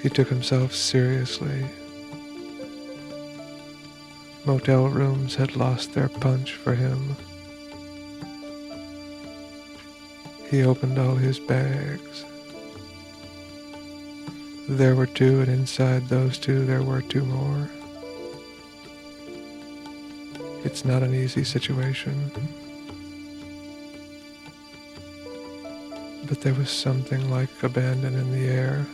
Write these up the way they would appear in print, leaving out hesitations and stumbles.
He took himself seriously. Motel rooms had lost their punch for him. He opened all his bags. There were two, and inside those two there were two more. It's not an easy situation. But there was something like abandon in the air.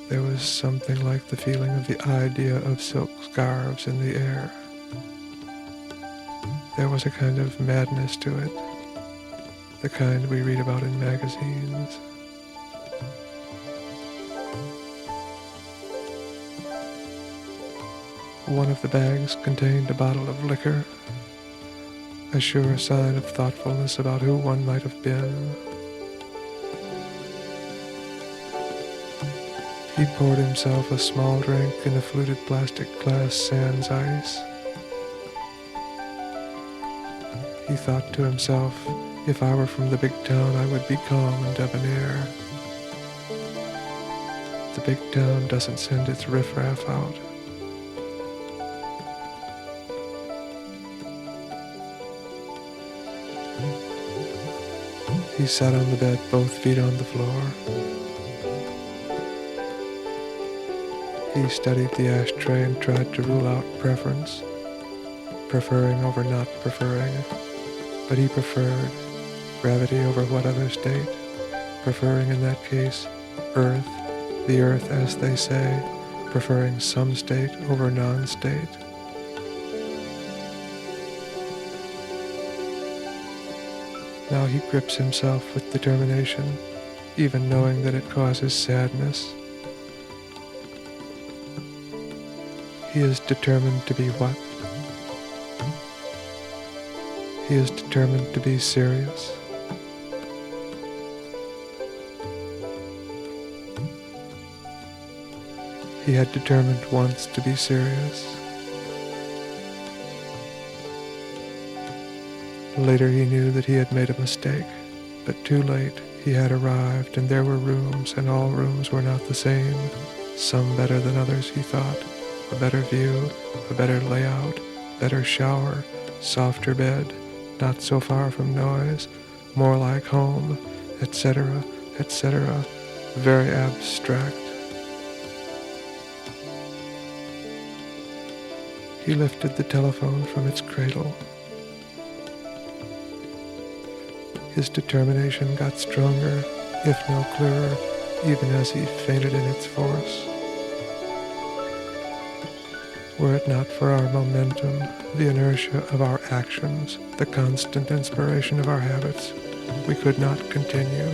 There was something like the feeling of the idea of silk scarves in the air. There was a kind of madness to it, the kind we read about in magazines. One of the bags contained a bottle of liquor, a sure sign of thoughtfulness about who one might have been. He poured himself a small drink in the fluted plastic glass sans ice. He thought to himself, if I were from the big town, I would be calm and debonair. The big town doesn't send its riffraff out. He sat on the bed, both feet on the floor. He studied the ashtray and tried to rule out preference, preferring over not preferring. But he preferred gravity over what other state, preferring in that case earth, the earth as they say, preferring some state over non-state. Now he grips himself with determination, even knowing that it causes sadness. He is determined to be what? He is determined to be serious. He had determined once to be serious. Later he knew that he had made a mistake, but too late he had arrived, and there were rooms, and all rooms were not the same. Some better than others, he thought. A better view, a better layout, better shower, softer bed, not so far from noise, more like home, etc., etc., very abstract. He lifted the telephone from its cradle. His determination got stronger, if no clearer, even as he fainted in its force. Were it not for our momentum, the inertia of our actions, the constant inspiration of our habits, we could not continue.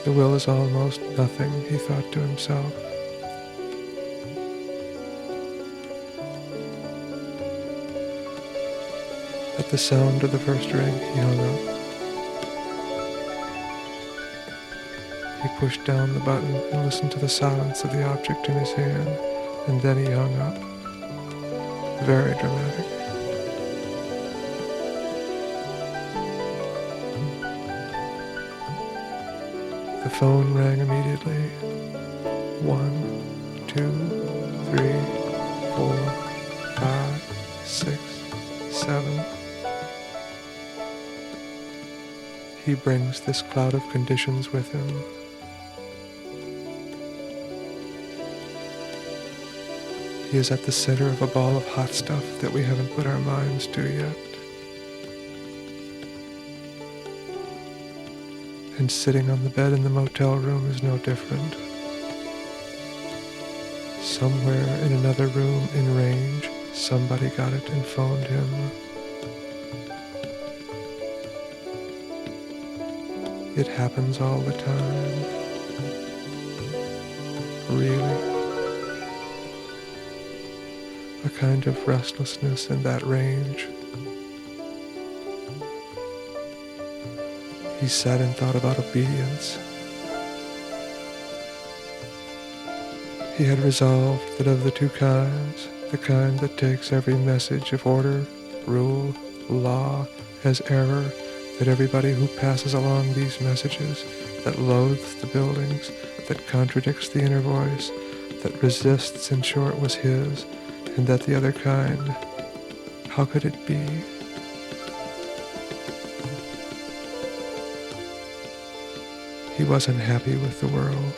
The will is almost nothing, he thought to himself. At the sound of the first ring, he hung up. He pushed down the button and listened to the silence of the object in his hand, and then he hung up. Very dramatic. The phone rang immediately. 1, 2, 3, 4, 5, 6, 7. He brings this cloud of conditions with him. He is at the center of a ball of hot stuff that we haven't put our minds to yet. And sitting on the bed in the motel room is no different. Somewhere in another room in range, somebody got it and phoned him. It happens all the time. Really. A kind of restlessness in that range. He sat and thought about obedience. He had resolved that of the two kinds, the kind that takes every message of order, rule, law as error, that everybody who passes along these messages, that loathes the buildings, that contradicts the inner voice, that resists, in short, was his, and that the other kind, how could it be? He wasn't happy with the world.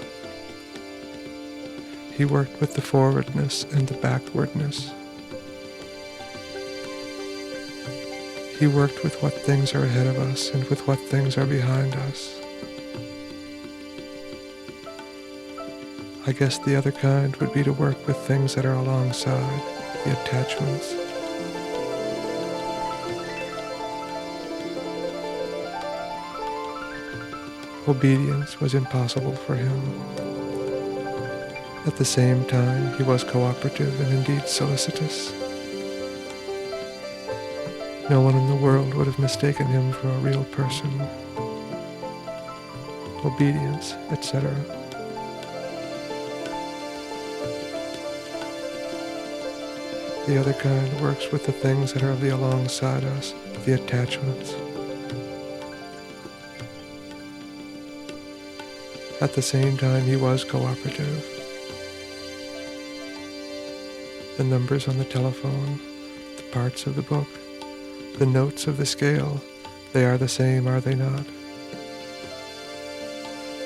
He worked with the forwardness and the backwardness. He worked with what things are ahead of us and with what things are behind us. I guess the other kind would be to work with things that are alongside, the attachments. Obedience was impossible for him. At the same time, he was cooperative and indeed solicitous. No one in the world would have mistaken him for a real person. Obedience, etc. The other kind works with the things that are of the alongside us, the attachments. At the same time, he was cooperative. The numbers on the telephone, the parts of the book, the notes of the scale, they are the same, are they not?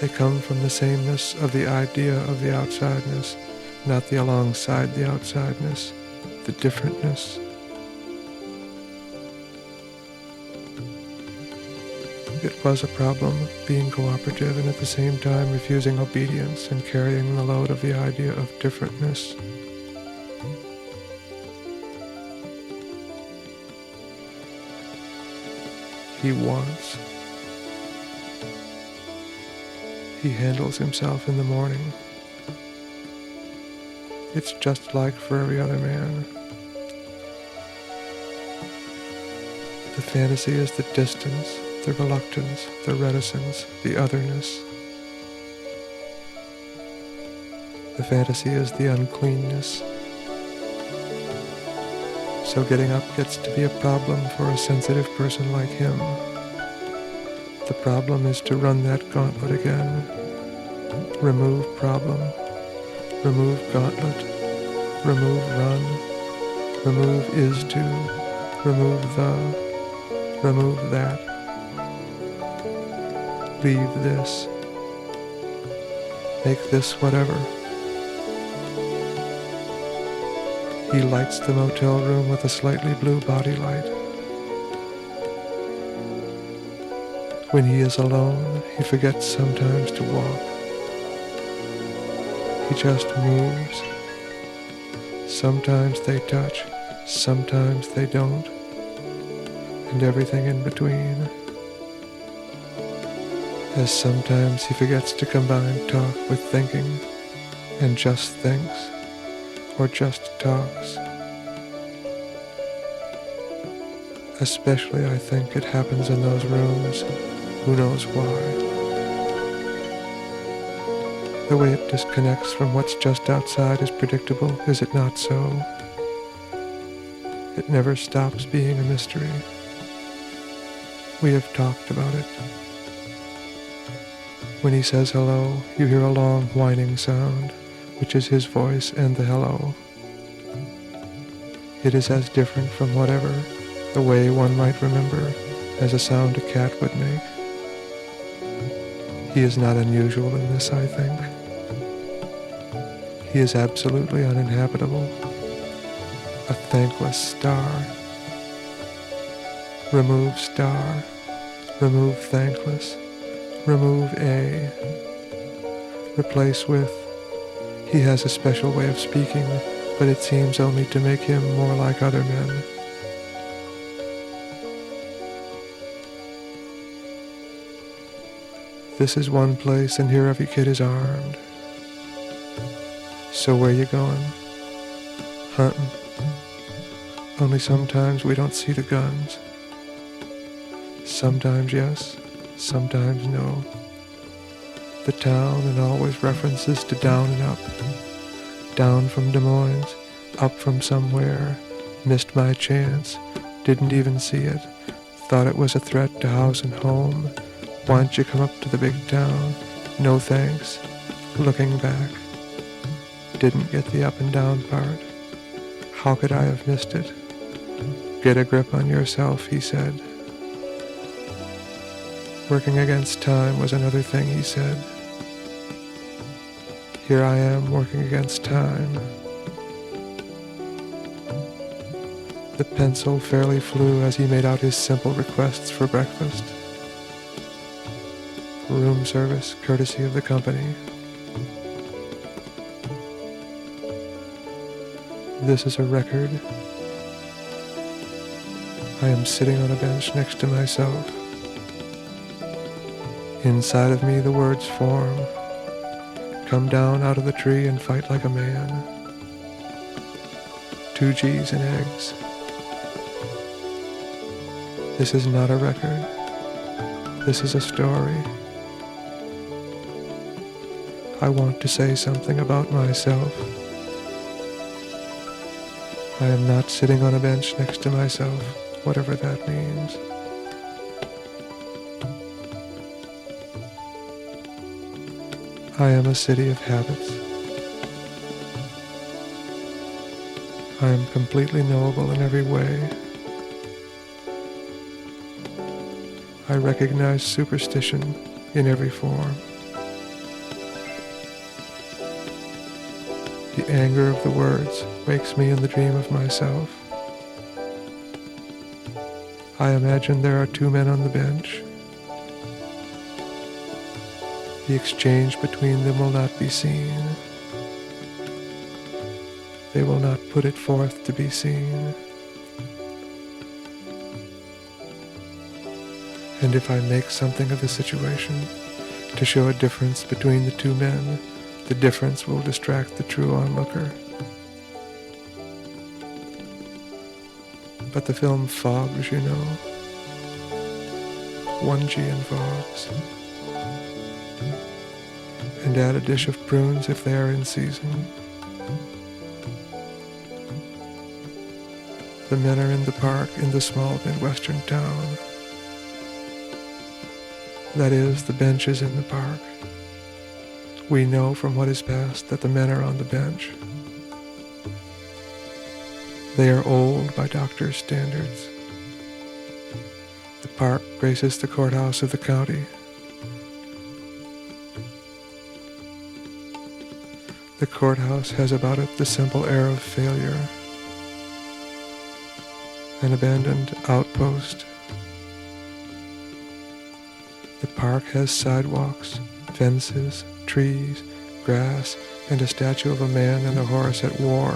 They come from the sameness of the idea of the outsideness, not the alongside the outsideness, the differentness. It was a problem being cooperative and at the same time refusing obedience and carrying the load of the idea of differentness. He wants. He handles himself in the morning. It's just like for every other man. The fantasy is the distance, the reluctance, the reticence, the otherness. The fantasy is the uncleanness. So getting up gets to be a problem for a sensitive person like him. The problem is to run that gauntlet again. Remove problem. Remove gauntlet. Remove run. Remove is to. Remove the. Remove that. Leave this. Make this whatever. He lights the motel room with a slightly blue body light. When he is alone, he forgets sometimes to walk. He just moves. Sometimes they touch, sometimes they don't, and everything in between. As sometimes he forgets to combine talk with thinking, and just thinks, or just talks. Especially, I think, it happens in those rooms. Who knows why? The way it disconnects from what's just outside is predictable, is it not so? It never stops being a mystery. We have talked about it. When he says hello, you hear a long whining sound, which is his voice and the hello. It is as different from whatever, the way one might remember, as a sound a cat would make. He is not unusual in this, I think. He is absolutely uninhabitable, a thankless star. Remove star, remove thankless, remove a, replace with. He has a special way of speaking, but it seems only to make him more like other men. This is one place, and here every kid is armed. So where you going? Hunting. Only sometimes we don't see the guns. Sometimes yes, sometimes no. The town and always references to down and up. Down from Des Moines, up from somewhere, missed my chance, didn't even see it, Thought it was a threat to house and home. Why don't you come up to the big town? No thanks. Looking back. Didn't get the up and down part. How could I have missed it? Get a grip on yourself, he said. Working against time was another thing he said. Here I am working against time. The pencil fairly flew as he made out his simple requests for breakfast. Room service, courtesy of the company. This is a record. I am sitting on a bench next to myself. Inside of me the words form. Come down out of the tree and fight like a man. 2 G's and eggs. This is not a record. This is a story. I want to say something about myself. I am not sitting on a bench next to myself, whatever that means. I am a city of habits. I am completely knowable in every way. I recognize superstition in every form. The anger of the words wakes me in the dream of myself. I imagine there are 2 men on the bench. The exchange between them will not be seen. They will not put it forth to be seen. And if I make something of the situation to show a difference between the 2 men, the difference will distract the true onlooker. But the film fogs, you know. 1 G in fogs. And add a dish of prunes if they are in season. The men are in the park in the small Midwestern town. That is, the bench is in the park. We know from what is past that the men are on the bench. They are old by doctor's standards. The park graces the courthouse of the county. The courthouse has about it the simple air of failure. An abandoned outpost. The park has sidewalks, fences, trees, grass, and a statue of a man and a horse at war.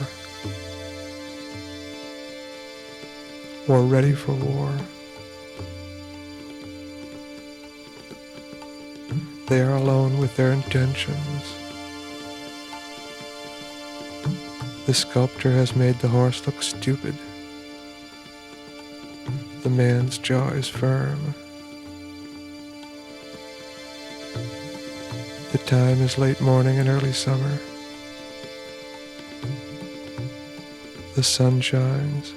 Or ready for war. They are alone with their intentions. The sculptor has made the horse look stupid. The man's jaw is firm. The time is late morning and early summer. The sun shines.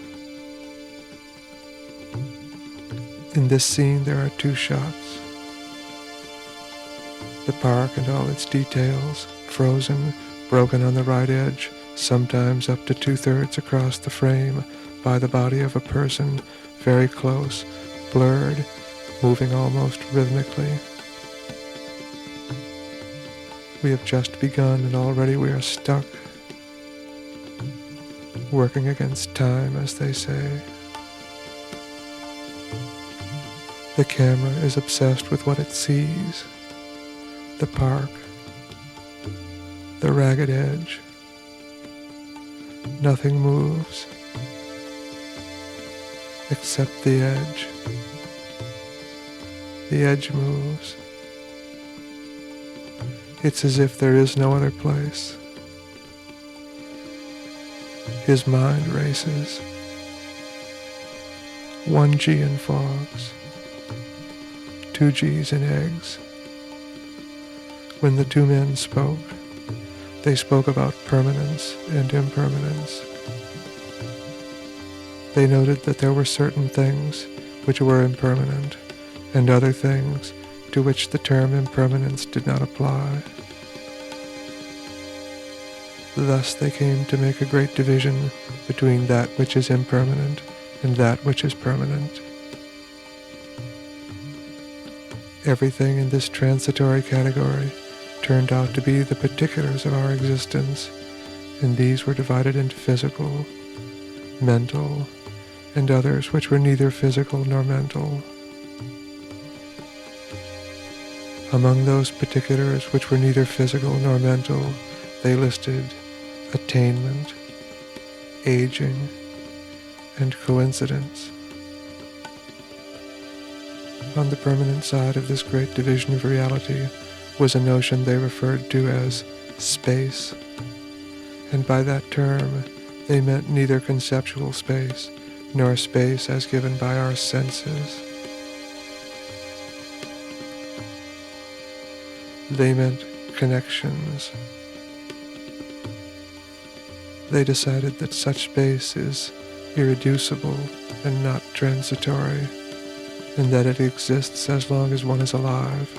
In this scene there are 2 shots. The park and all its details, frozen, broken on the right edge, sometimes up to 2/3 across the frame, by the body of a person, very close, blurred, moving almost rhythmically. We have just begun and already we are stuck, working against time, as they say. The camera is obsessed with what it sees. The park, the ragged edge. Nothing moves except the edge. The edge moves. It's as if there is no other place. His mind races. 1 G in fogs. 2 G's in eggs. When the 2 men spoke, they spoke about permanence and impermanence. They noted that there were certain things which were impermanent, and other things to which the term impermanence did not apply. Thus they came to make a great division between that which is impermanent and that which is permanent. Everything in this transitory category turned out to be the particulars of our existence, and these were divided into physical, mental, and others which were neither physical nor mental. Among those particulars which were neither physical nor mental, they listed attainment, aging, and coincidence. On the permanent side of this great division of reality was a notion they referred to as space, and by that term they meant neither conceptual space nor space as given by our senses. They meant connections. They decided that such space is irreducible and not transitory, and that it exists as long as one is alive.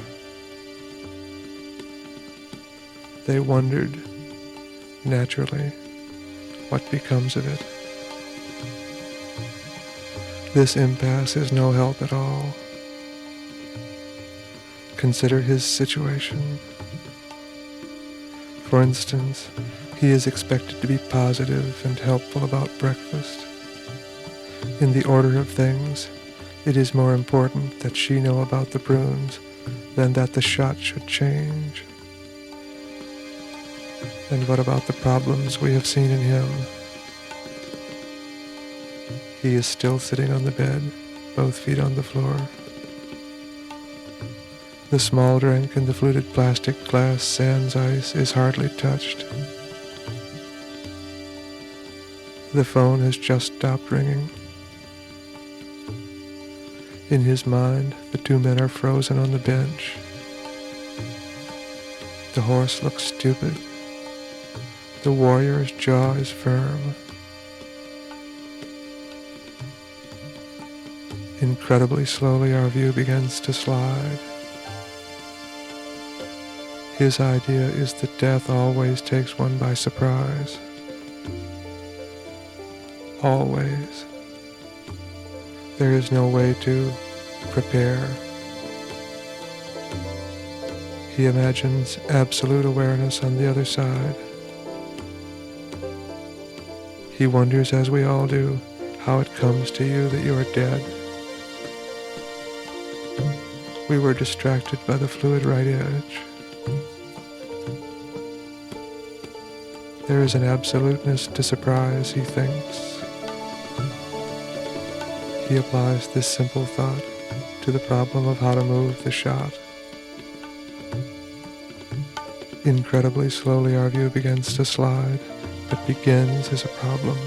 They wondered, naturally, what becomes of it. This impasse is no help at all. Consider his situation. For instance, he is expected to be positive and helpful about breakfast. In the order of things, it is more important that she know about the prunes than that the shot should change. And what about the problems we have seen in him? He is still sitting on the bed, both feet on the floor. The small drink in the fluted plastic glass sans ice is hardly touched. The phone has just stopped ringing. In his mind, the two men are frozen on the bench. The horse looks stupid. The warrior's jaw is firm. Incredibly slowly our view begins to slide. His idea is that death always takes one by surprise. Always. There is no way to prepare. He imagines absolute awareness on the other side. He wonders, as we all do, how it comes to you that you are dead. We were distracted by the fluid right edge. There is an absoluteness to surprise, he thinks. He applies this simple thought to the problem of how to move the shot. Incredibly slowly our view begins to slide, but begins as a problem.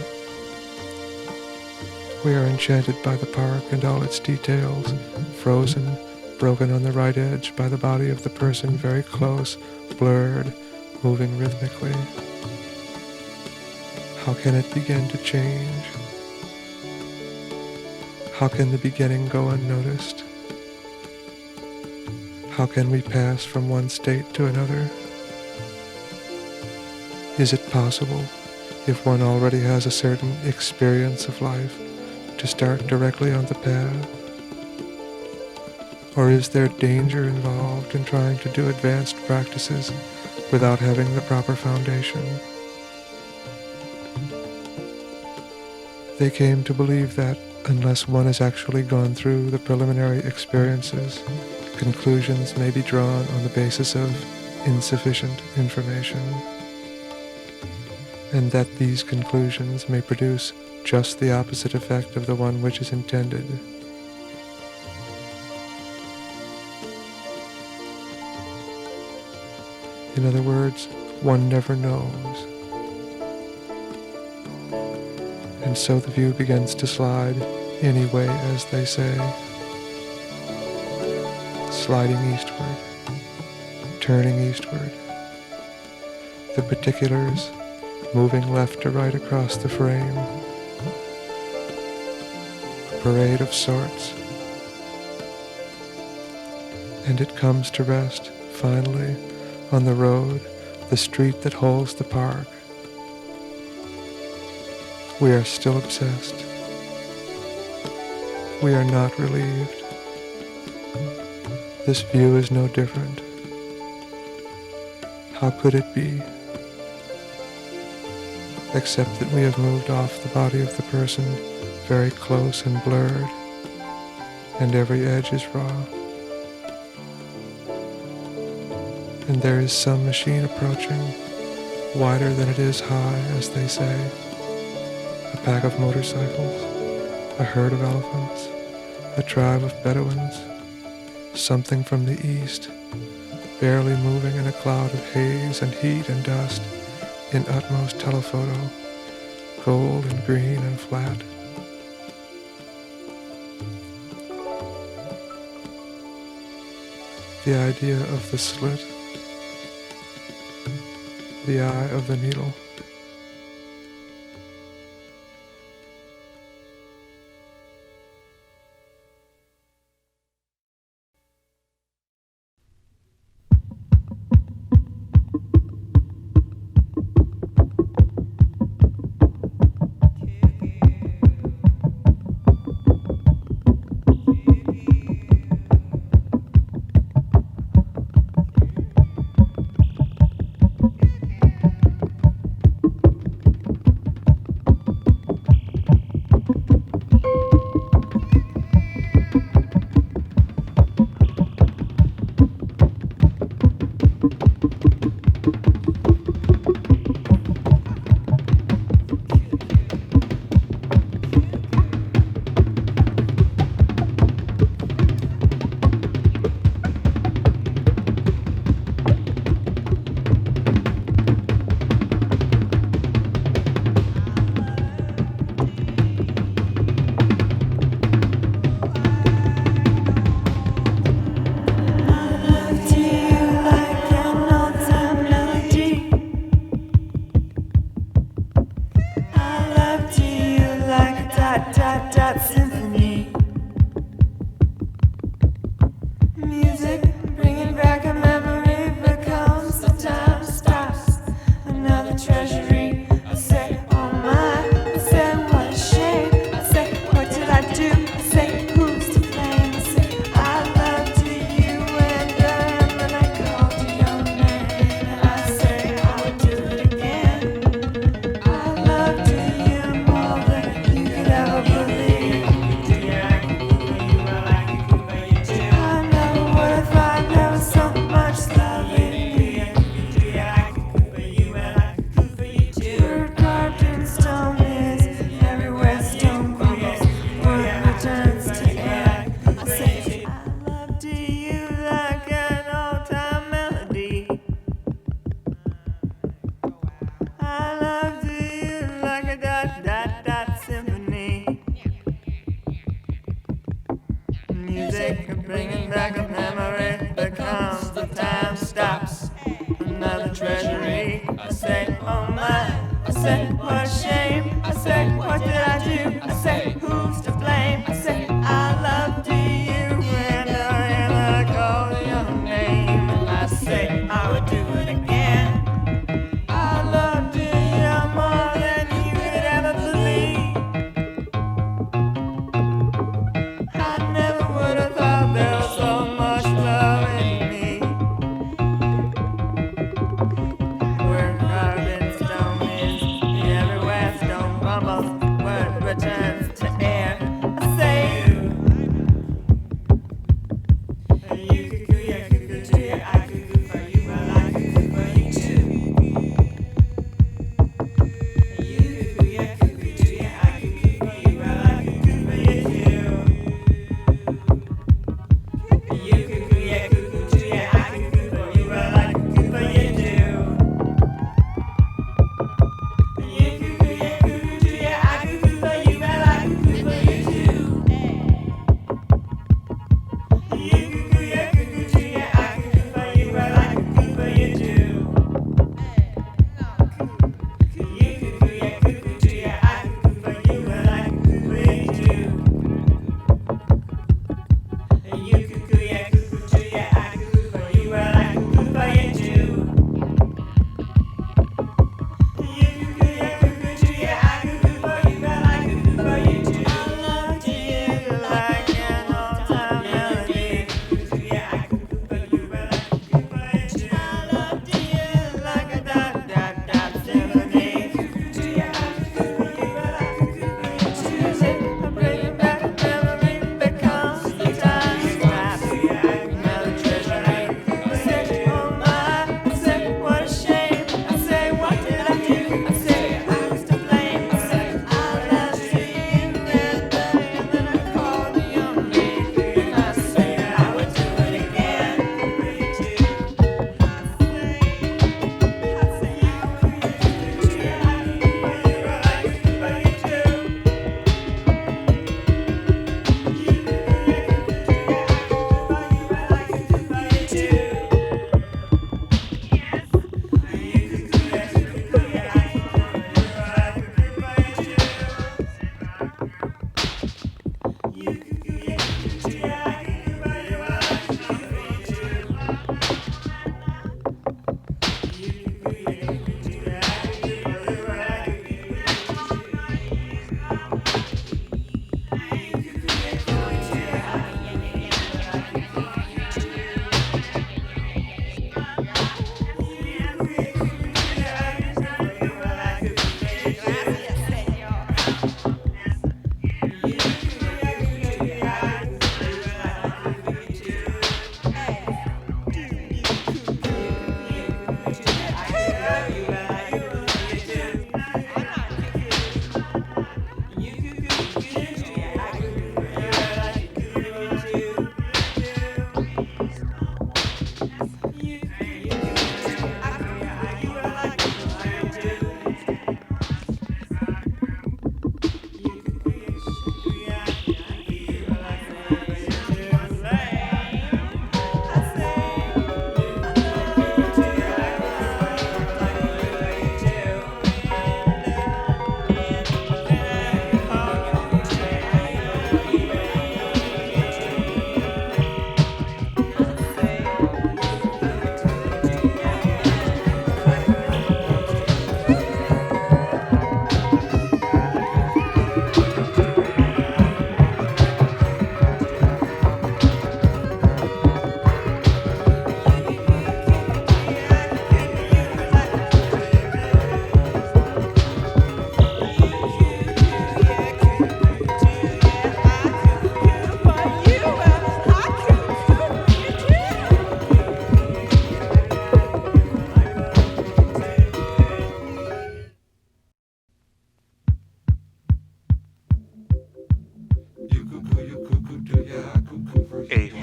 We are enchanted by the park and all its details, frozen, broken on the right edge by the body of the person very close, blurred, moving rhythmically. How can it begin to change? How can the beginning go unnoticed? How can we pass from one state to another? Is it possible, if one already has a certain experience of life, to start directly on the path? Or is there danger involved in trying to do advanced practices without having the proper foundation? They came to believe that unless one has actually gone through the preliminary experiences, conclusions may be drawn on the basis of insufficient information, and that these conclusions may produce just the opposite effect of the one which is intended. In other words, one never knows. And so the view begins to slide anyway, as they say, sliding eastward, turning eastward. The particulars moving left to right across the frame. A parade of sorts, And it comes to rest, finally, on the road, the street that holds the park. We are still obsessed. We are not relieved. This view is no different. How could it be? Except that we have moved off the body of the person very close and blurred, and every edge is raw. And there is some machine approaching, wider than it is high, as they say. A pack of motorcycles, a herd of elephants, a tribe of Bedouins, something from the east, barely moving in a cloud of haze and heat and dust, in utmost telephoto, gold and green and flat. The idea of the slit, the eye of the needle.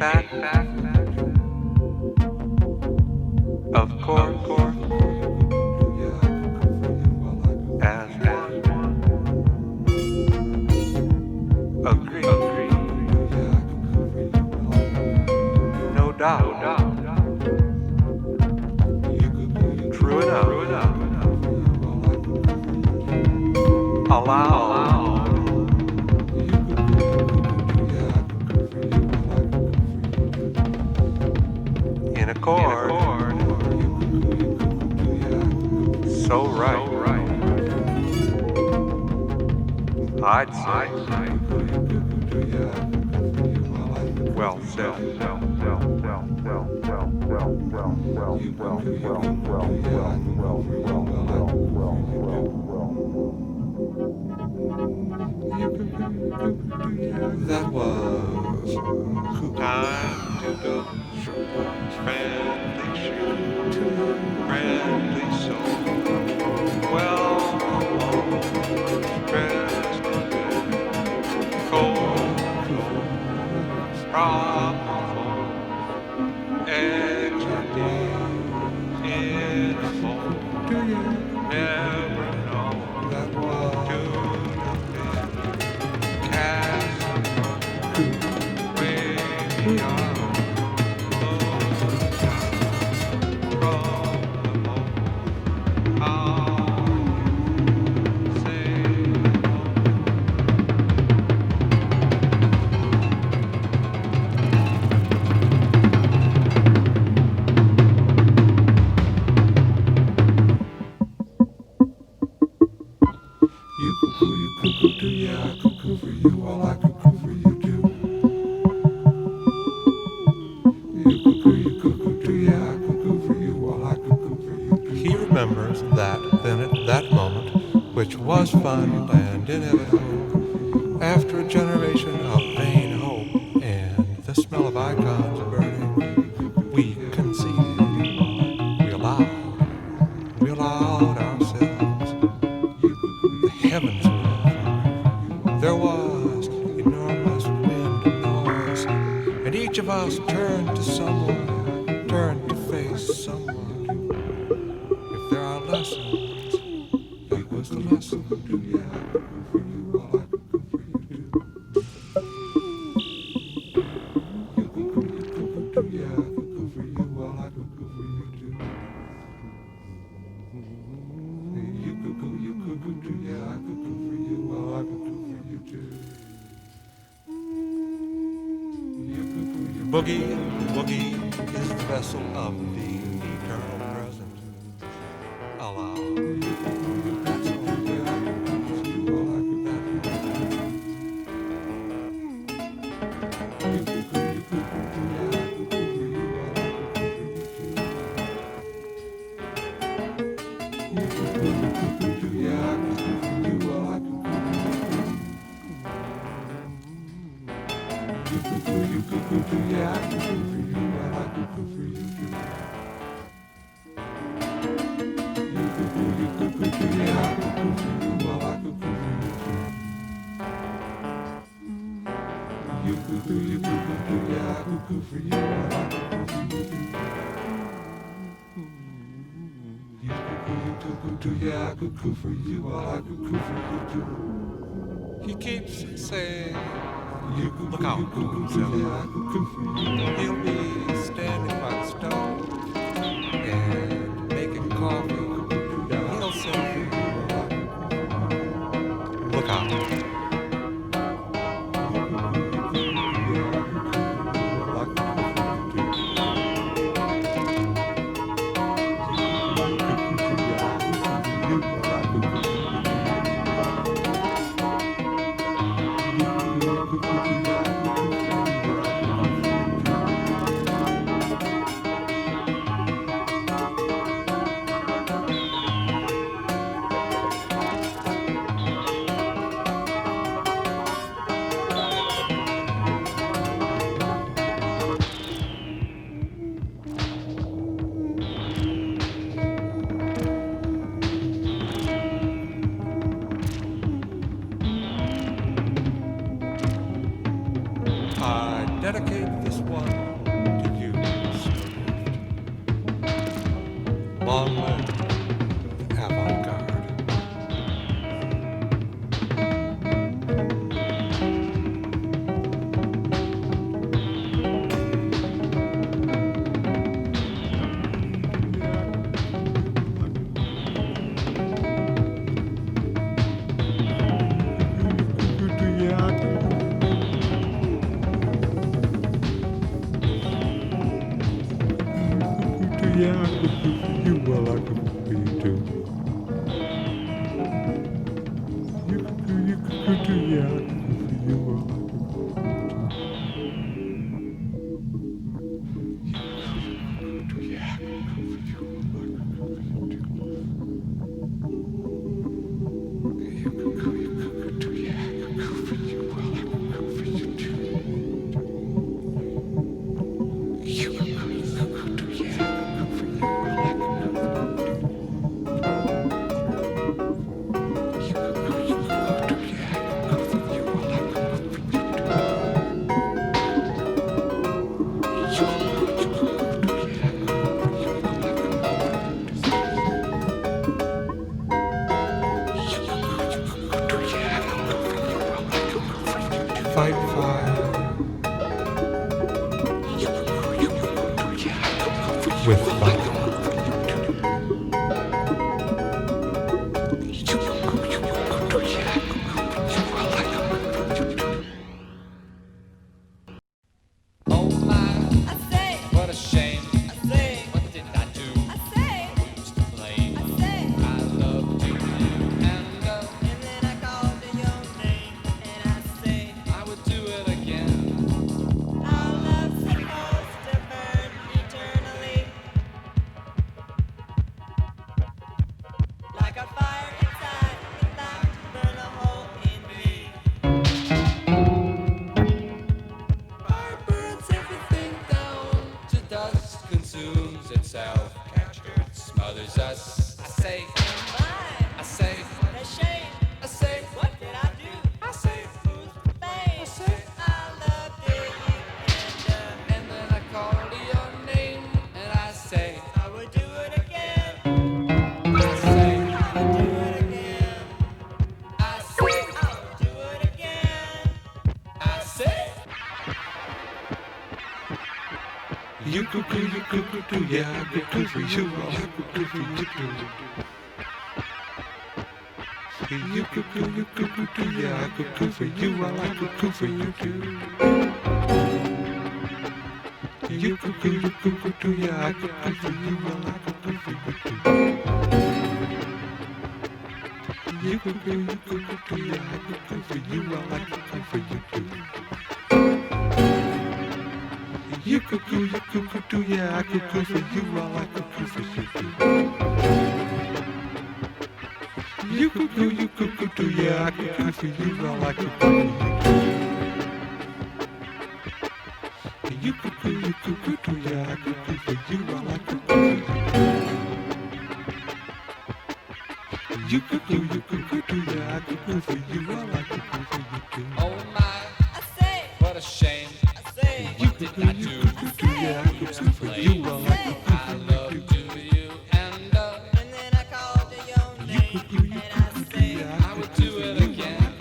fact, of course, as agree, no doubt, true enough, allow, in accord, so right, I'd say, well said. That was time to go. Friendly shoot, friendly soul. Well, dressed cold, probable, extra deep in a fold. Never know that was to cast way beyond. He remembers that then at that moment, which was final and inevitable, after a generation of vain hope and the smell of icons burning, we conceded, we allowed ourselves. The heavens were on fire. There was enormous wind and noise, and each of us turned to someone, turned to face someone. There are lessons. That was the lesson. Boogie, boogie is the vessel of the eternal present. Allow. That's all. He keeps saying, look out, he'll be standing by the stove and making coffee. He'll say, look out. dedicate this one to you, Swift. Long live avant-garde. Yeah, I could do for you, well, I could do for you too. You could do, yeah, I could do for you, well, I could do for you too. Yeah, I could do for you, well, I could do for you too. You could do, yeah, I could do for you, well, I could do for you too. You could do, yeah. Fight fire with fire. Oh my, I say, what a shame. I say, what did I do? I say, who's to blame? I say, I loved you and then I called your name and I say, I would do it again. Our love's supposed to burn eternally, like a fire inside without to burn a hole in me. Fire burns everything down to dust, consumes itself, captures, smothers us. I say, I say, what a shame. I say, what did I do? I say, who's to blame? I say, I loved you and then I called your name and I say, I would do it again. I say, I would do it again. I say, I would do it again. I say. You could do, yeah, I could do for you, well, I could do for you too. You could do, yeah, I could do for you, well, I could do for you too. You could do, yeah, I could do for you, well, I could do for you too. You could do, yeah, I could do for you, well, I could do for you too. You could do, yeah, I could do for you, well, I could do for you too. You could do, yeah, I could do for you, well, I could do for you too. You could do, yeah, I could do for you, well, I could do for you too. You could do, yeah, I could do for you, well, I could do for you too. Oh my, I say, what a shame. I say, what did I do? Yeah, I could do for you, well, I could do I for loved you you and then I called your name and I say, I would do it again.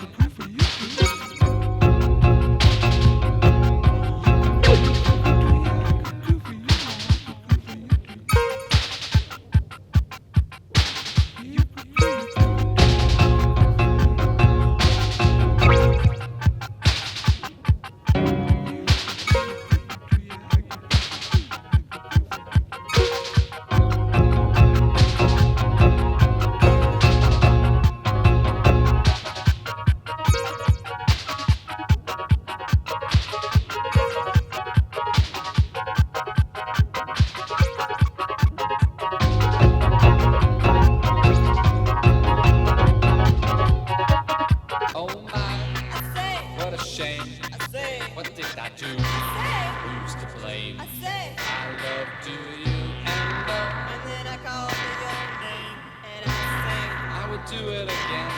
do it again.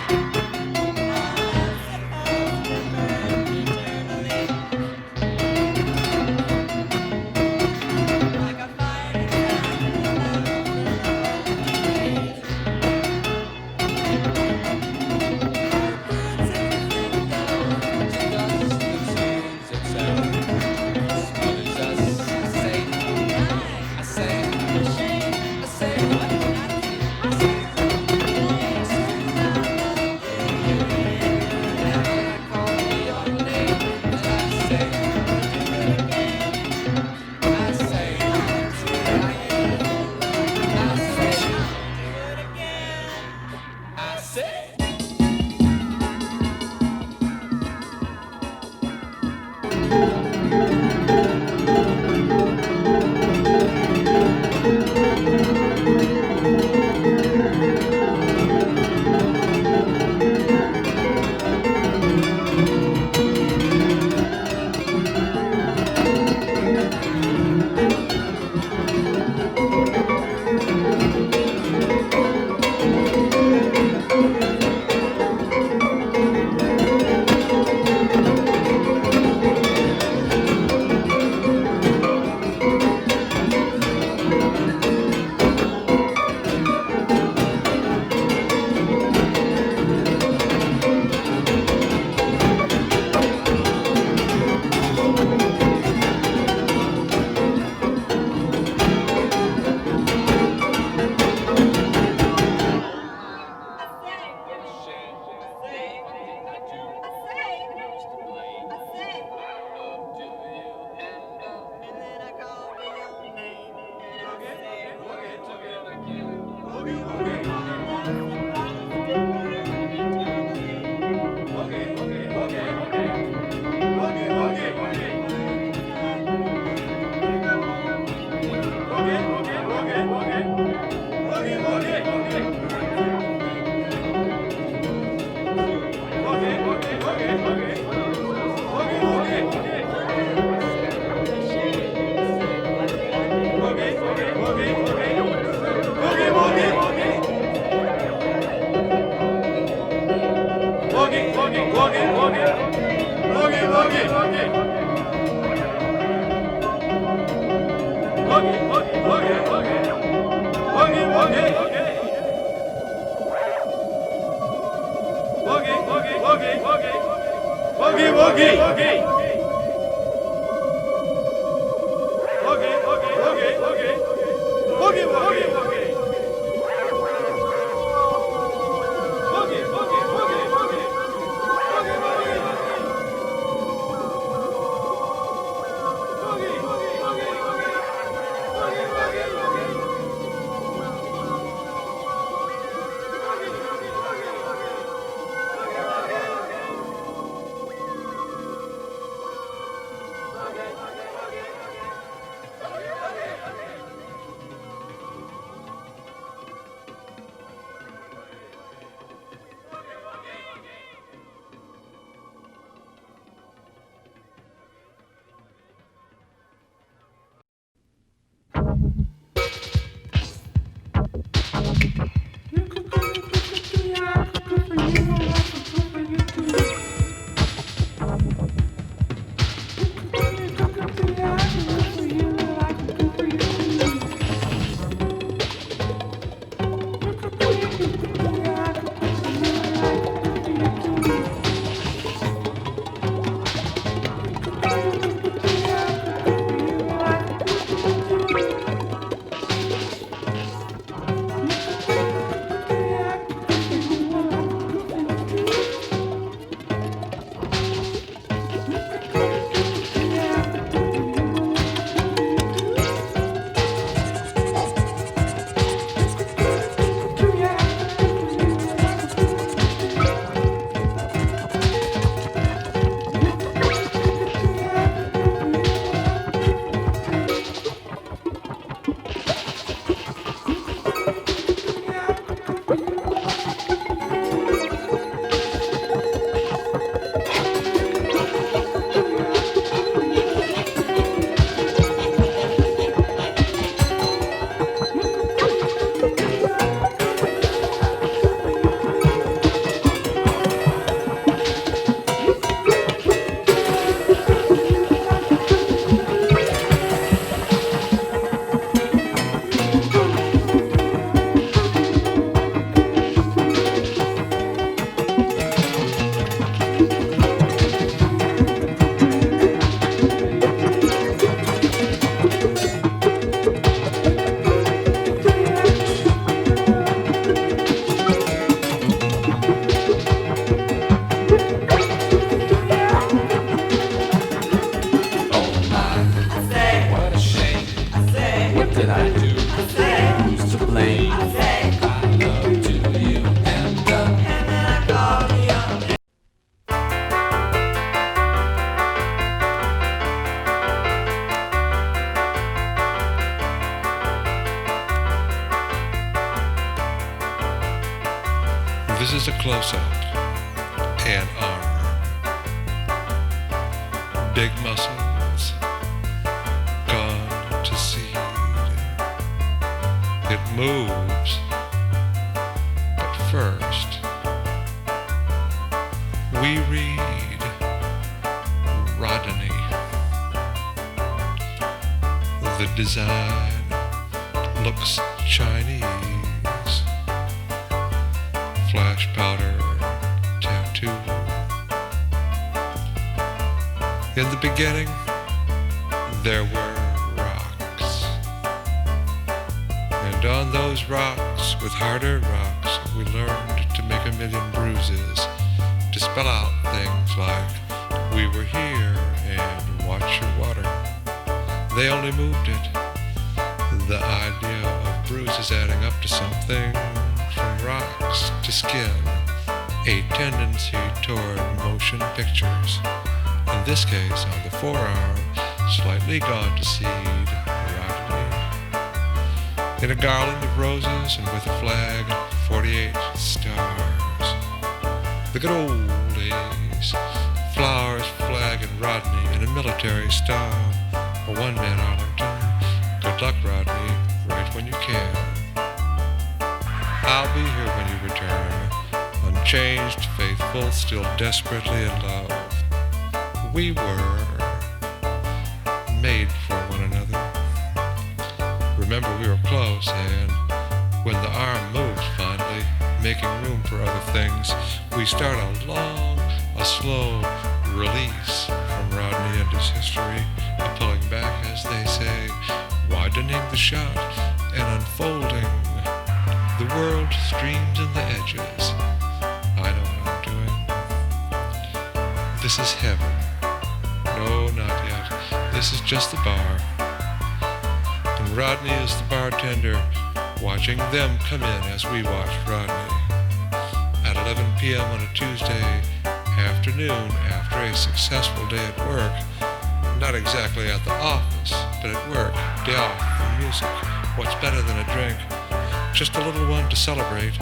This is a close-up. An arm. Big muscles. Gone to seed. It moves. But first, we read Rodney. The design looks Chinese. Flash powder tattoo. In the beginning, there were rocks. And on those rocks, with harder rocks, we learned to make a million bruises, to spell out things like, we were here and watch your water. They only moved it. The idea of bruises adding up to something, from rocks to skin, a tendency toward motion pictures. In this case, on the forearm, slightly gone to seed, Rodney. In a garland of roses and with a flag, 48 stars. The good old days, flowers, flag, and Rodney in a military style. A one-man Arlington. Good luck, Rodney, right when you can. I'll be here when you return, unchanged, faithful, still desperately in love. We were made for one another. Remember, we were close, and when the arm moves finally, making room for other things, we start a long, a slow release from Rodney and his history, a pulling back, as they say, widening the shot and unfolding. The world streams in the edges. I know what I'm doing. This is heaven. No, not yet. This is just the bar. And Rodney is the bartender, watching them come in as we watch Rodney. At 11 p.m. on a Tuesday afternoon after a successful day at work, not exactly at the office, but at work, day off from music. What's better than a drink? Just a little one to celebrate,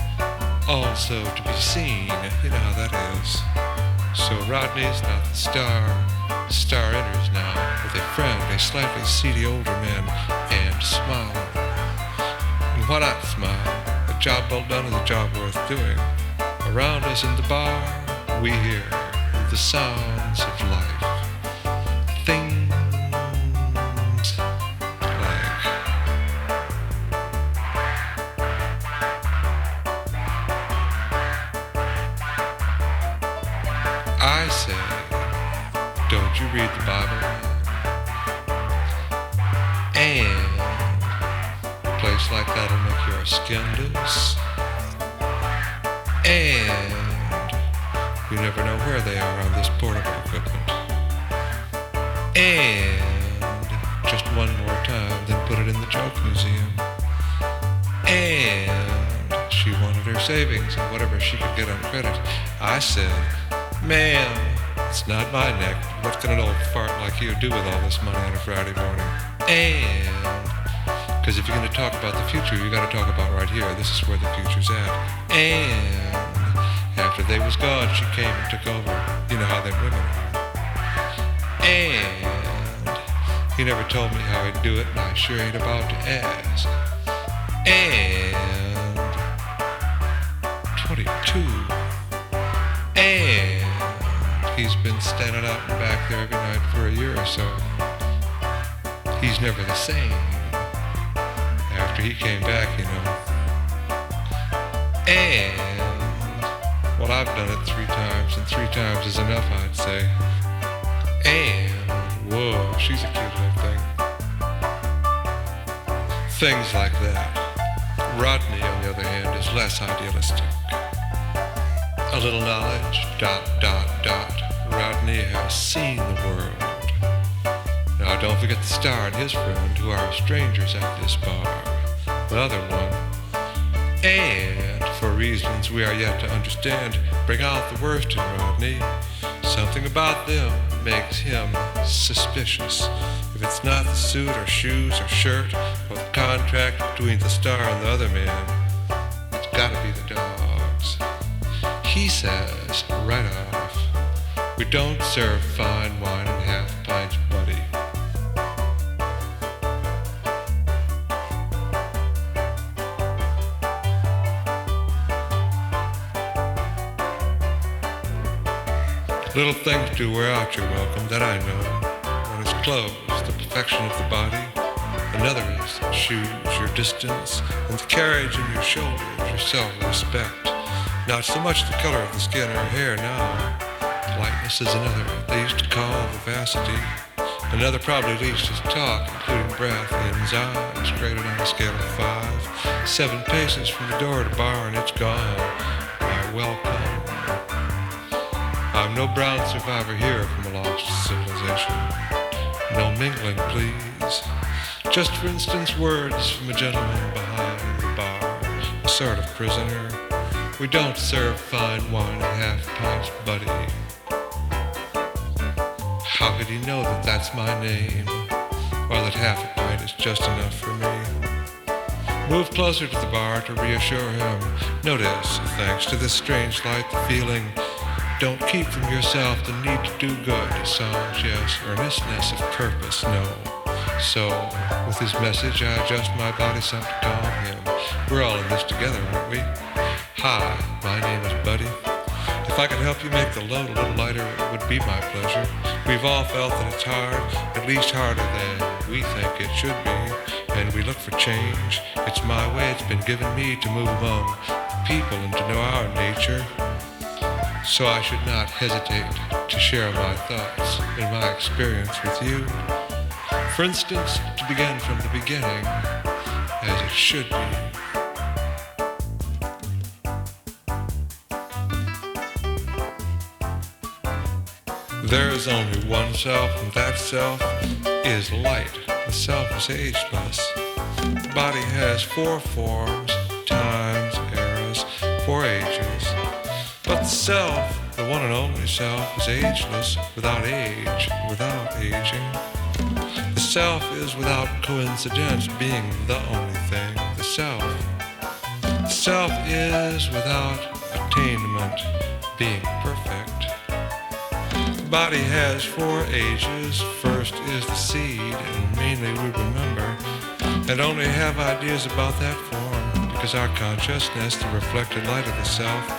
also to be seen. You know how that is. So Rodney's not the star. The star enters now with a friend, a slightly seedy older man, and smile. And why not smile? A job well done is a job worth doing. Around us in the bar, we hear the sounds of life. Things like I say, don't you read the Bible? And a place like that'll make your skin loose. And you never know where they are on this portable equipment. And just one more time, then put it in the joke museum. And she wanted her savings and whatever she could get on credit. I said, ma'am, it's not my neck. What can an old fart like you do with all this money on a Friday morning? And, because if you're going to talk about the future, you got to talk about right here. This is where the future's at. And after they was gone, she came and took over. You know how them women are. And he never told me how he'd do it, and I sure ain't about to ask. And 22. And he's been standing out and back there every night for a year or so. He's never the same. After he came back, you know. And, well, I've done it 3 times, and 3 times is enough, I'd say. And, whoa, she's a cute little thing. Things like that. Rodney, on the other hand, is less idealistic. A little knowledge, ... Rodney has seen the world. Now, don't forget the star and his friend, who are strangers at this bar. The other one. And, for reasons we are yet to understand, bring out the worst in Rodney. Something about them makes him suspicious. If it's not the suit or shoes or shirt or the contract between the star and the other man, it's gotta be the dogs. He says, right off, we don't serve fine wine in half pints, buddy. Little things do wear out your welcome, that I know. One is clothes, the perfection of the body. Another is shoes, your distance, and the carriage in your shoulders, your self-respect. Not so much the color of the skin or hair now. Lightness is another, they used to call vivacity. Another probably leads to talk, including breath, ends, eyes, graded on a scale of 5. 7 paces from the door to the bar and it's gone. I welcome. I'm no brown survivor here from a lost civilization. No mingling, please. Just for instance, words from a gentleman behind the bar, a sort of prisoner. We don't serve fine wine at half pints, buddy. How could he know that that's my name, or that half a pint is just enough for me? Move closer to the bar to reassure him. Notice, thanks to this strange light, the feeling. Don't keep from yourself the need to do good. Songs, yes. Earnestness of purpose, no. So, with his message, I adjust my body some to calm him. We're all in this together, aren't we? Hi, my name is Buddy. If I could help you make the load a little lighter, it would be my pleasure. We've all felt that it's hard, at least harder than we think it should be. And we look for change. It's my way, it's been given me to move among people and to know our nature. so I should not hesitate to share my thoughts and my experience with you. For instance, to begin from the beginning, as it should be. There is only one self, and that self is light. The self is ageless. The body has 4 forms, times, eras, 4 ages. But the self, the one and only self, is ageless, without age, without aging. The self is without coincidence, being the only thing, the self. The self is without attainment, being perfect. The body has 4 ages. First is the seed, and mainly we remember, and only have ideas about that form, because our consciousness, the reflected light of the self,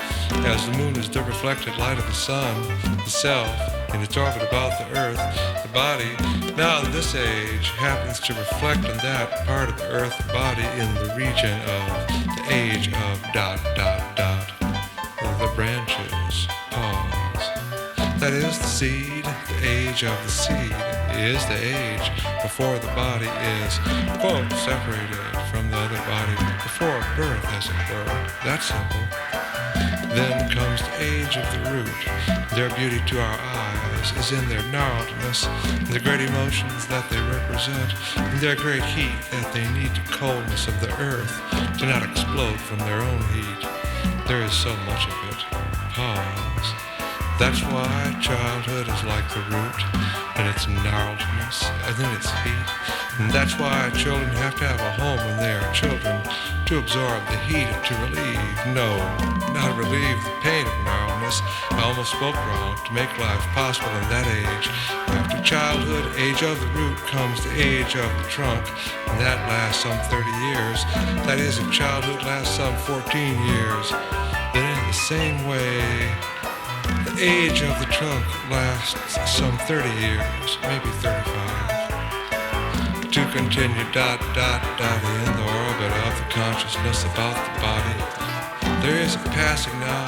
as the moon is the reflected light of the sun, the self, in its orbit about the earth, the body, now in this age, happens to reflect on that part of the earth, the body, in the region of the age of ... the branches, pause. That is the seed, the age of the seed is the age before the body is, quote, separated from the other body, before birth, as it were. That's simple. Then comes the age of the root. Their beauty to our eyes is in their gnarledness, in the great emotions that they represent, in their great heat that they need the coldness of the earth to not explode from their own heat. There is so much of it. Pause. That's why childhood is like the root, in its gnarledness and in its heat. And that's why children have to have a home when they are children, to absorb the heat and to relieve, no, not relieve the pain of gnarledness. I almost spoke wrong, to make life possible in that age. After childhood, age of the root, comes the age of the trunk, and that lasts some 30 years. That is, if childhood lasts some 14 years, then in the same way, the age of the trunk lasts some 30 years, maybe 35. To continue ... in the orbit of the consciousness about the body, there is a passing now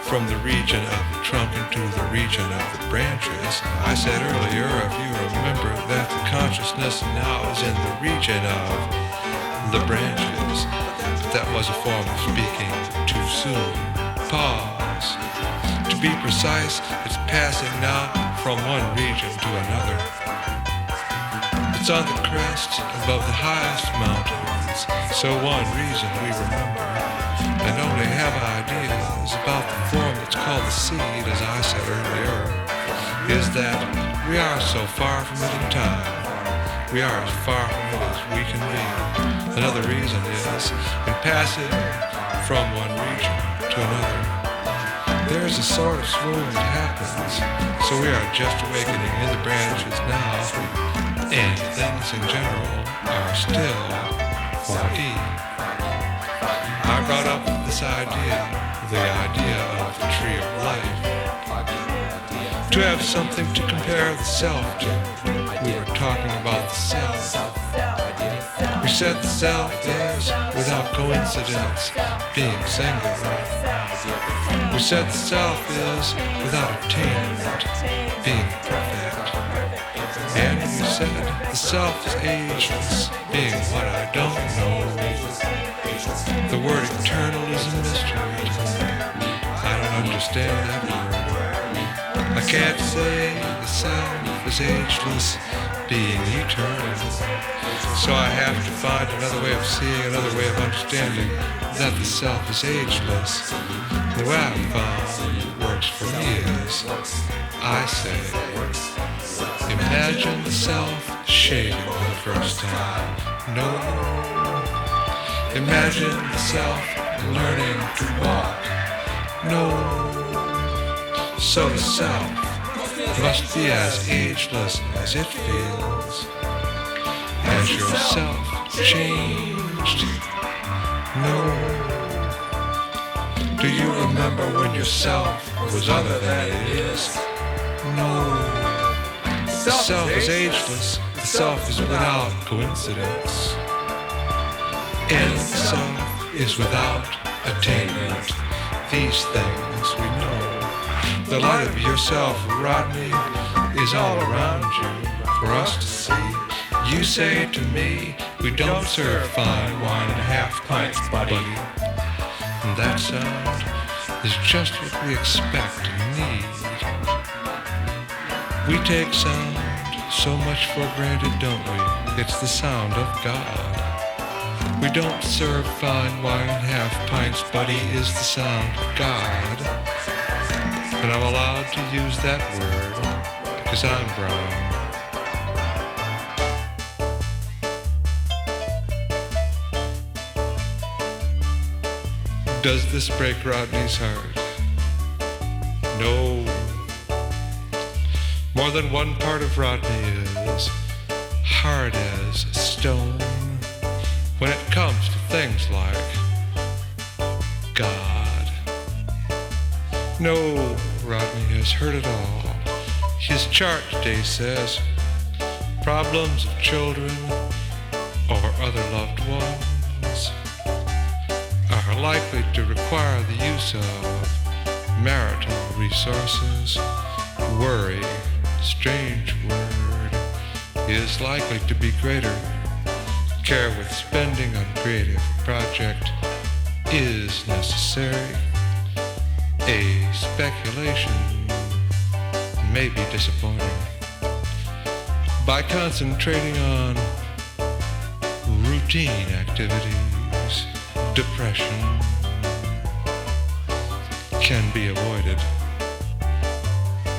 from the region of the trunk into the region of the branches. I said earlier, if you remember, that the consciousness now is in the region of the branches. That was a form of speaking too soon. Pause. To be precise, it's passing now from one region to another. It's on the crest above the highest mountains, so one reason we remember, and only have ideas about the form that's called the seed, as I said earlier, is that we are so far from it in time. We are as far from it as we can be. Another reason is, in passing from one region to another, there is a sort of swoon that happens, so we are just awakening in the branches now, and things in general are still for E. I brought up this idea, the idea of the tree of life, to have something to compare the self to. We were talking about the self. We said the self is without coincidence, being singular. We said the self is without attainment, being perfect. And we said the self is ageless, being what I don't know. The word eternal is a mystery to me. I don't understand that word. I can't say the self is ageless, being eternal. So I have to find another way of seeing, another way of understanding that the self is ageless. The way I found works for me is, I say, imagine the self shaving for the first time. No. Imagine the self learning to walk. No. So the self must be as ageless as it feels. Has yourself changed? No. Do you remember when yourself was other than it is? No. The self is ageless. The self is without coincidence. And the self is without attainment. These things we know. The light of yourself, Rodney, is all around you for us to see. You say to me, we don't serve fine wine and half pints, buddy. And that sound is just what we expect and need. We take sound so much for granted, don't we? It's the sound of God. We don't serve fine wine and half pints, buddy, is the sound of God. And I'm allowed to use that word because I'm brown. Does this break Rodney's heart? No. More than one part of Rodney is hard as stone when it comes to things like God. No, Rodney has heard it all. His chart today says problems of children or other loved ones are likely to require the use of marital resources. Worry, strange word, is likely to be greater. Care with spending on creative project is necessary. A speculation may be disappointing. By concentrating on routine activities, depression can be avoided.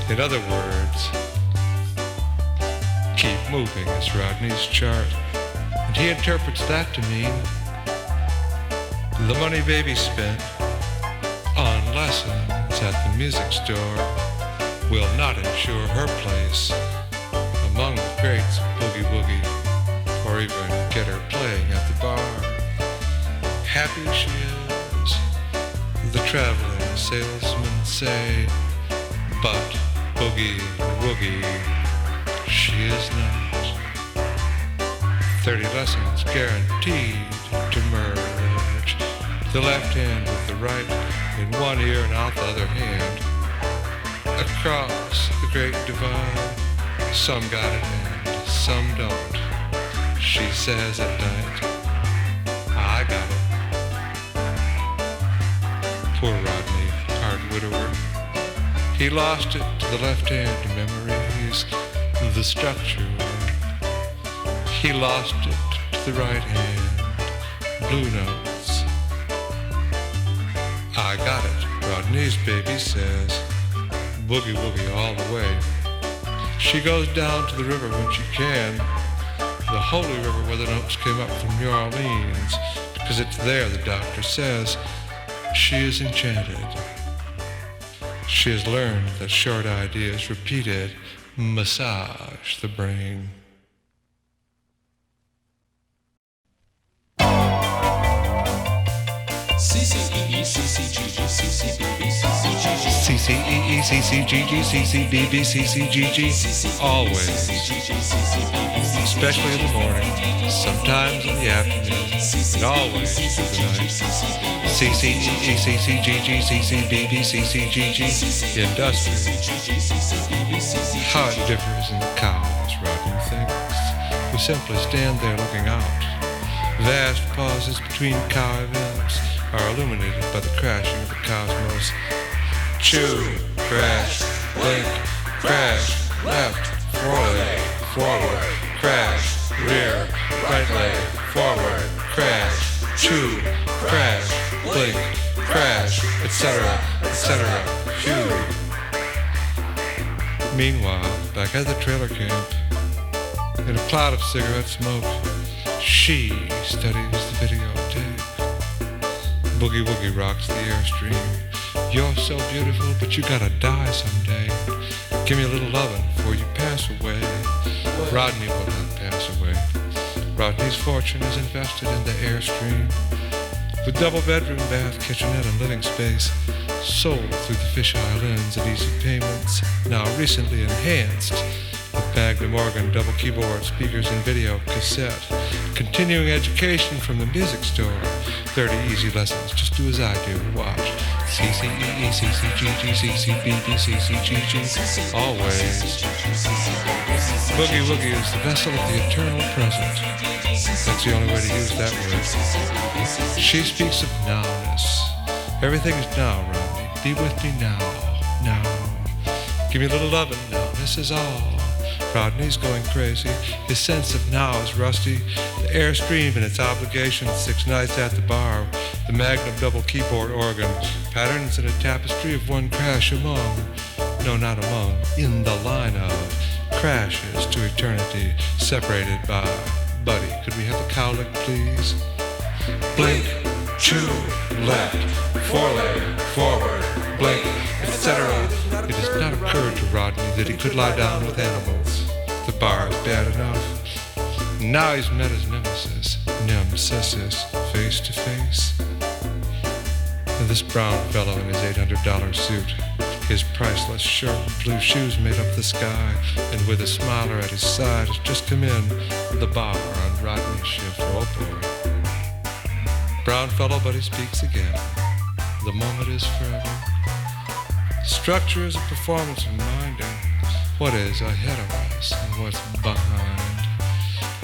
In other words, keep moving is Rodney's chart, and he interprets that to mean the money baby spent on lessons at the music store will not ensure her place among the greats of boogie woogie, or even get her playing at the bar. Happy she is, the traveling salesmen say, but boogie woogie she is not. 30 lessons guaranteed to merge, the left hand with the right in one ear and out the other hand. Across the great divide, some got it and some don't. She says at night, I got it. Poor Rodney, hard widower. He lost it to the left hand memories, the structure. He lost it to the right hand, blue notes. I got it, Rodney's baby says, boogie woogie all the way. She goes down to the river when she can, the holy river where the notes came up from New Orleans, because it's there, the doctor says. She is enchanted. She has learned that short ideas repeated massage the brain. CCEE, CCGG, CCBB, CCGG. CCEE, CCGG, CCBB, CCGG, always. Especially in the morning, sometimes in the afternoon, and always through the night. CCEE, CCGG, CCBB, CCGG, industry. How it differs in the cows, Rodney thinks. We simply stand there looking out. Vast pauses between cow events are illuminated by the crashing of the cosmos. Chew, crash, blink, crash, left, foreleg, forward, crash, rear, right leg, forward, crash, chew, crash, blink, crash, etc., etc., chew. Meanwhile, back at the trailer camp, in a cloud of cigarette smoke, she studies the videotape. Boogie woogie rocks the airstream. You're so beautiful, but you gotta die someday. Give me a little lovin' before you pass away. Rodney will not pass away. Rodney's fortune is invested in the airstream. With double bedroom, bath, kitchenette, and living space, sold through the Fish Islands at easy payments, now recently enhanced with Magnum organ, double keyboard, speakers, and video cassette. continuing education from the music store. 30 easy lessons, just do as I do. Watch. C, C, E, E, C, C, G, G, C, C, B, B, C, C, G, G. Always. Boogie Woogie is the vessel of the eternal present. That's the only way to use that word. She speaks of nowness. Everything is now, Rodney. Be with me now. Now. Give me a little lovin' now. This is all. Rodney's going crazy. His sense of now is rusty. The airstream and its obligations, 6 nights at the bar. The Magnum double keyboard organ. Patterns in a tapestry of one crash among. No, not among. In the line of crashes to eternity. Separated by. Buddy, could we have the cowlick, please? Blink, chew, left, foreleg, forward, blink, etc. It has not occurred to Rodney that he could lie down with animals. The bar is bad enough. Now he's met his nemesis, face to face. This brown fellow in his $800 suit, his priceless shirt and blue shoes made up the sky, and with a smiler at his side has just come in the bar on Rodney's shift. Oh boy. Brown fellow, but he speaks again. The moment is forever. Structure is a performance of minding what is ahead of us and what's behind.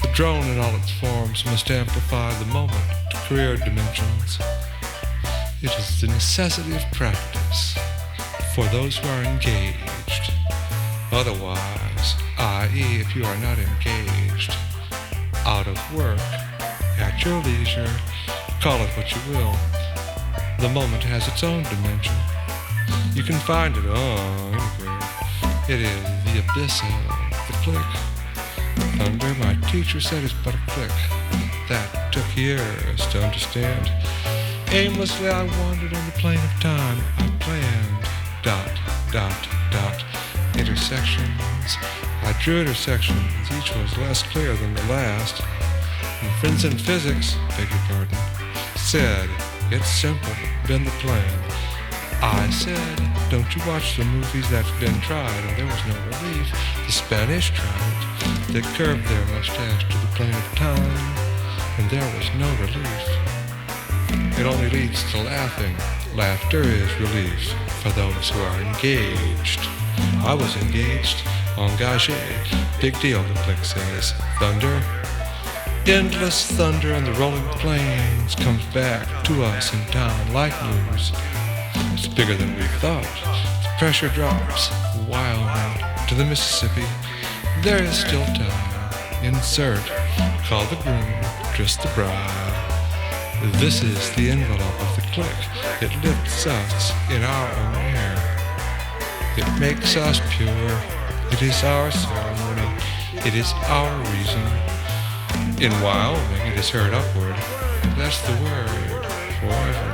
The drone in all its forms must amplify the moment to career dimensions. It is the necessity of practice for those who are engaged. Otherwise, i.e., if you are not engaged, out of work, at your leisure, call it what you will, the moment has its own dimension. You can find it anywhere. It is the abyss of the click. Thunder, my teacher said, is but a click. That took years to understand. Aimlessly I wandered on the plane of time. I planned dot, dot, dot, intersections. I drew intersections. Each was less clear than the last. And friends in physics, beg your pardon, said, it's simple, bend the plane. I said, don't you watch the movies that's been tried, and there was no relief. The Spanish tried. They curved their mustache to the plane of time, and there was no relief. It only leads to laughing. Laughter is relief for those who are engaged. I was engaged, engagé. Big deal, the click says. Thunder. Endless thunder on the rolling plains comes back to us in town like news. It's bigger than we thought. The pressure drops, wild to the Mississippi. There is still time. Insert, call the groom, dress the bride. This is the envelope of the click. It lifts us in our own air. It makes us pure. It is our ceremony. It is our reason. In Wyoming, it is heard upward. That's the word, forever.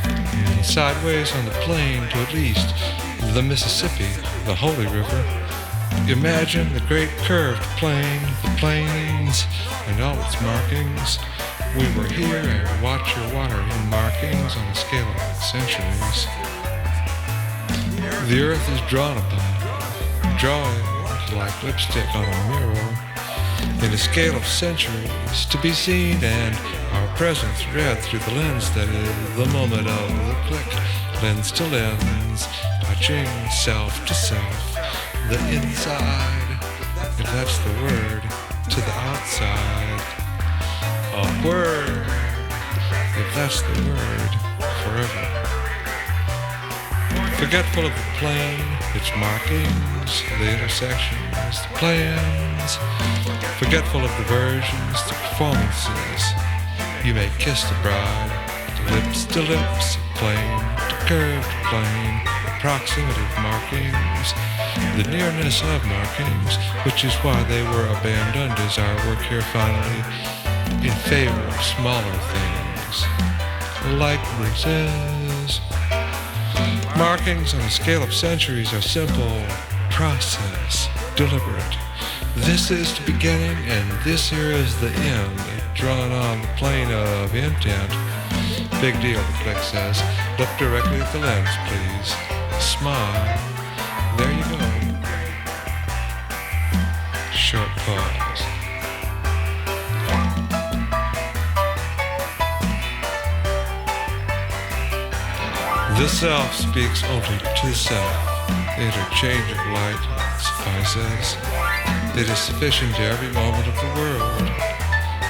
And sideways on the plain to at least the Mississippi, the Holy River. Imagine the great curved plain, the plains, and all its markings. We were here and watch your water in markings on a scale of centuries. The earth is drawn upon, drawing like lipstick on a mirror. In a scale of centuries to be seen, and our presence read through the lens that is the moment of the click, lens to lens, touching self to self, the inside, if that's the word, to the outside, a word, if that's the word, forever. Forgetful of the plane, its markings, the intersections, the plans. Forgetful of the versions, the performances. You may kiss the bride, lips to lips, plane to curved plane, proximity of markings, the nearness of markings, which is why they were abandoned as our work here finally, in favor of smaller things, like bruises. Markings on a scale of centuries are simple, process, deliberate. This is the beginning and this here is the end, drawn on the plane of intent. Big deal, the click says. Look directly at the lens, please. Smile. There you go. Short pause. The self speaks only to self. The interchange of light suffices. It is sufficient to every moment of the world.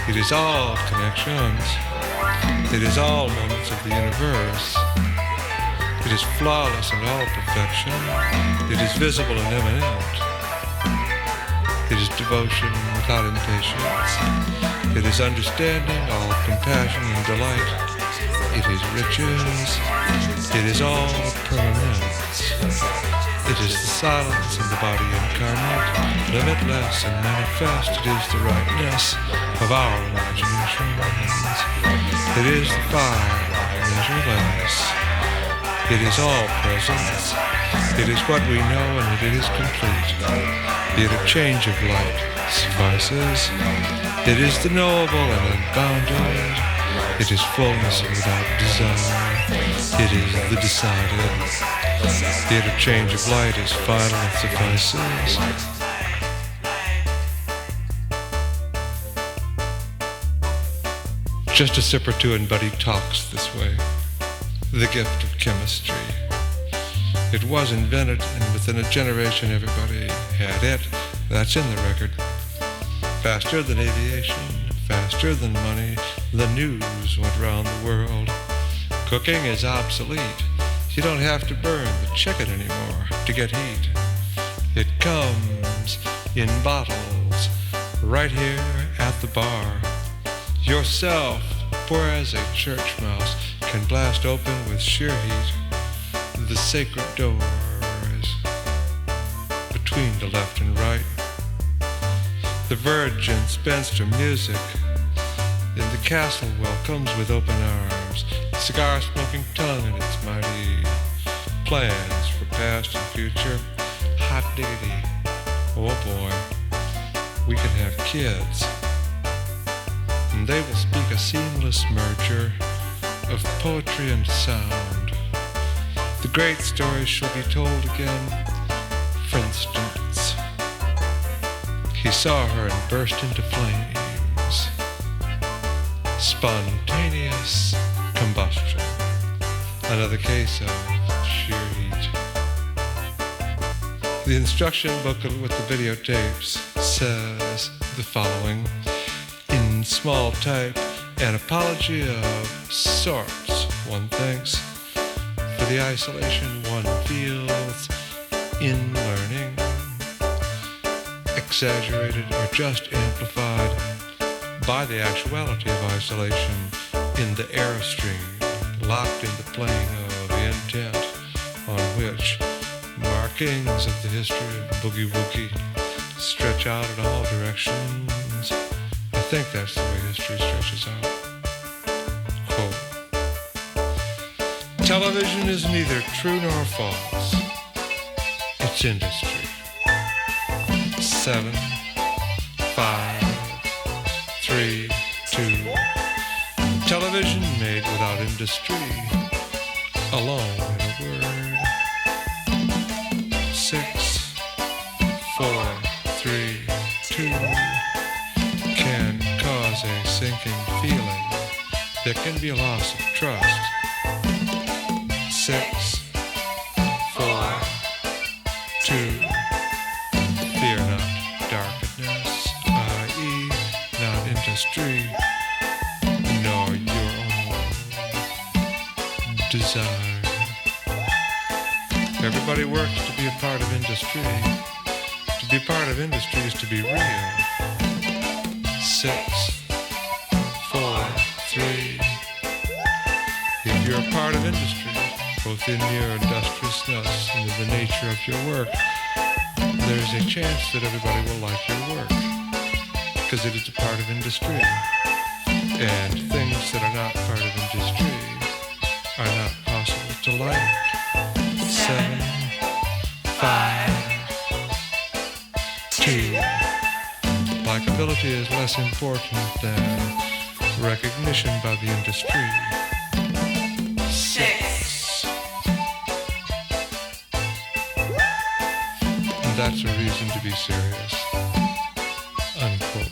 It is all connections. It is all moments of the universe. It is flawless in all perfection. It is visible and immanent. It is devotion without impatience. It is understanding, all compassion and delight. It is riches. It is all permanence. It is the silence in the body incarnate, limitless and manifest. It is the rightness of our imaginations. It is the fire, measureless. It is all presence. It is what we know and it is complete. The interchange of light suffices. It is the knowable and unbounded. It is fullness without desire. It is the decided. The interchange of light is final and suffices. Just a sip or two and Buddy talks this way. The gift of chemistry. It was invented, and within a generation everybody had it. That's in the record. Faster than aviation, faster than money, the news went round the world. Cooking is obsolete. You don't have to burn the chicken anymore to get heat. It comes in bottles, right here at the bar. Yourself, poor as a church mouse, can blast open with sheer heat the sacred doors between the left and right. The virgin spinster music in the castle welcomes with open arms, cigar-smoking tongue and its mighty plans for past and future. Hot diggity, oh boy, we can have kids, and they will speak a seamless merger of poetry and sound. The great story shall be told again. For instance, he saw her and burst into flames. Spontaneous combustion. Another case of sheer heat. The instruction booklet with the videotapes says the following in small type: an apology of sorts, one thinks, for the isolation one feels in learning, exaggerated or just amplified by the actuality of isolation in the airstream, locked in the plane of intent on which markings of the history of boogie woogie stretch out in all directions. I think that's the way history stretches out. Quote, television is neither true nor false. It's industry. 7, 5, 3, 2. Television made without industry. Alone in a word. 6, 4, 3, 2. Can cause a sinking feeling. There can be a loss of trust. 6, 4, 2. Fear not darkness, i.e. not industry, nor your own desire. Everybody works to be a part of industry. To be part of industry is to be real. 6, 4, 3. If you're a part of industry, both in your industriousness and in the nature of your work, there's a chance that everybody will like your work, because it is a part of industry. And things that are not part of industry are not possible to like. 7, 5, 2. Likability is less important than recognition by the industry. 6. And that's a reason to be serious. Unquote.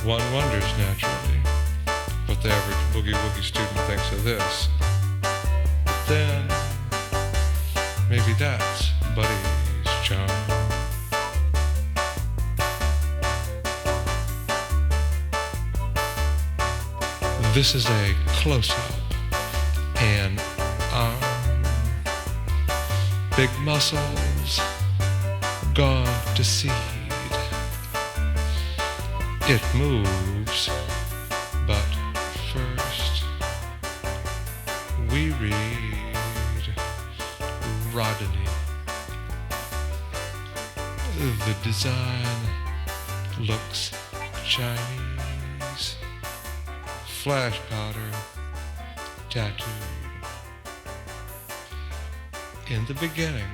One wonders, naturally, what the average boogie-woogie student thinks of this. But then, maybe that's Buddy's charm. This is a close-up, an arm, big muscles, gone to seed. It moves, but first we read Rodney. The design looks Chinese. Flash powder, tattoo. In the beginning,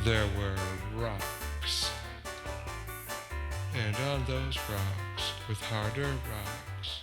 there were rocks. And on those rocks, with harder rocks,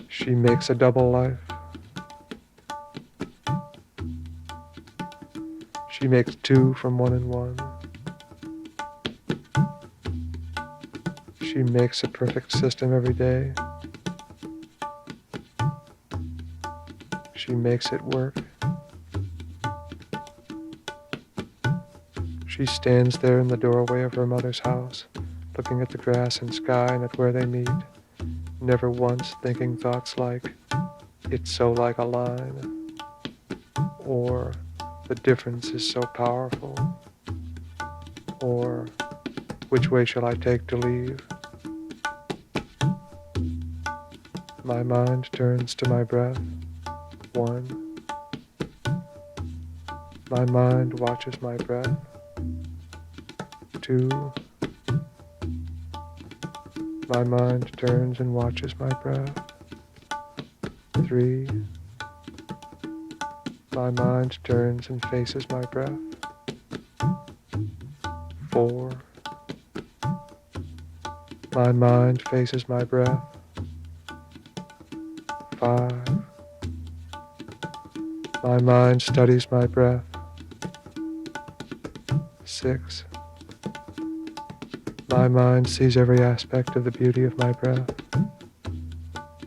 she makes a double life. She makes two from one and one. She makes a perfect system every day. She makes it work. She stands there in the doorway of her mother's house, looking at the grass and sky and at where they meet, never once thinking thoughts like, it's so like a line, or the difference is so powerful, or which way shall I take to leave? My mind turns to my breath, one. My mind watches my breath, two. My mind turns and watches my breath, three. My mind turns and faces my breath, four. My mind faces my breath, five. My mind studies my breath, six. My mind sees every aspect of the beauty of my breath,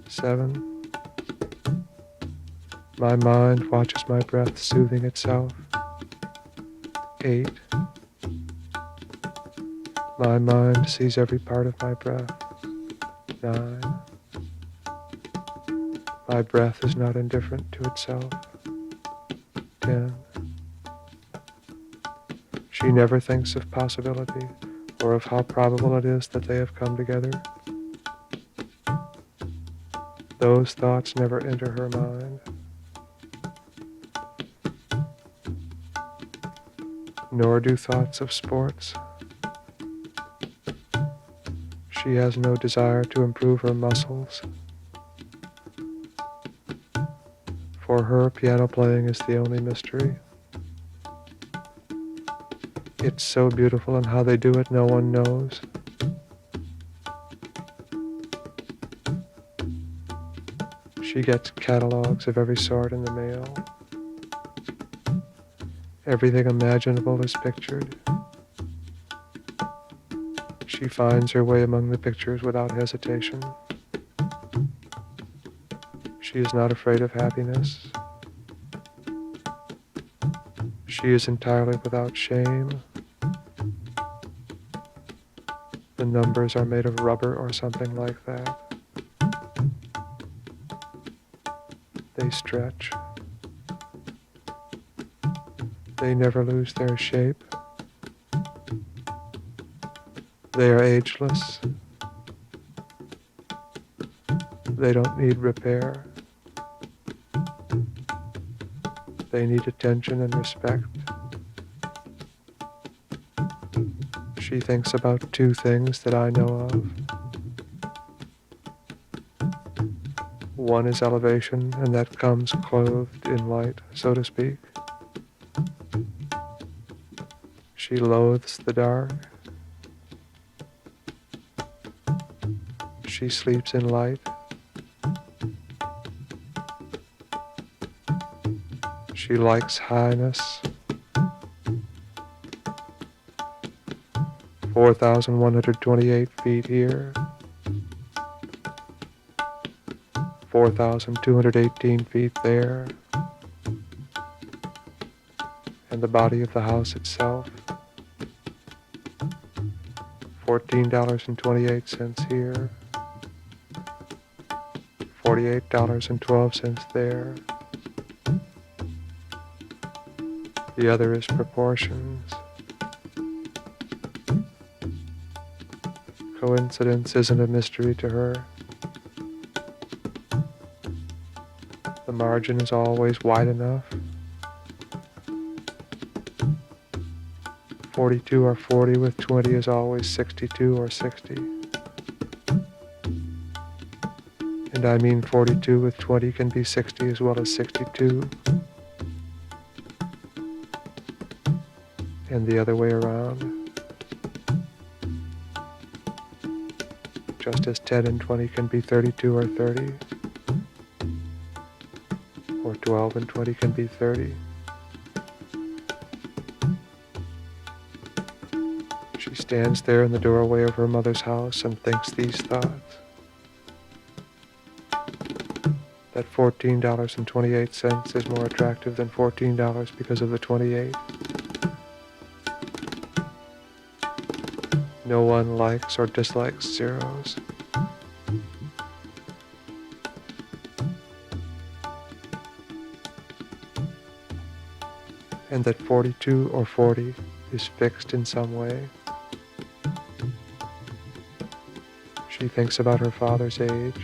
seven. My mind watches my breath soothing itself, eight. My mind sees every part of my breath, nine. My breath is not indifferent to itself, 10. She never thinks of possibility or of how probable it is that they have come together. Those thoughts never enter her mind. Nor do thoughts of sports. She has no desire to improve her muscles. For her, piano playing is the only mystery. It's so beautiful, and how they do it, no one knows. She gets catalogs of every sort in the mail. Everything imaginable is pictured. She finds her way among the pictures without hesitation. She is not afraid of happiness. She is entirely without shame. The The numbers are made of rubber or something like that. They stretch. They never lose their shape. They are ageless. They don't need repair. They need attention and respect. She thinks about two things that I know of. One is elevation, and that comes clothed in light, so to speak. She loathes the dark. She sleeps in light. She likes highness. 4,128 feet here. 4,218 feet there. And the body of the house itself. $14.28 here. $48.12 there. The other is proportions. Coincidence isn't a mystery to her. The margin is always wide enough. 42 or 40 with 20 is always 62 or 60. And I mean 42 with 20 can be 60 as well as 62. And the other way around. Just as 10 and 20 can be 32 or 30. Or 12 and 20 can be 30. She stands there in the doorway of her mother's house and thinks these thoughts. That $14.28 is more attractive than $14 because of the 28. No one likes or dislikes zeros. And that 42 or 40 is fixed in some way. She thinks about her father's age.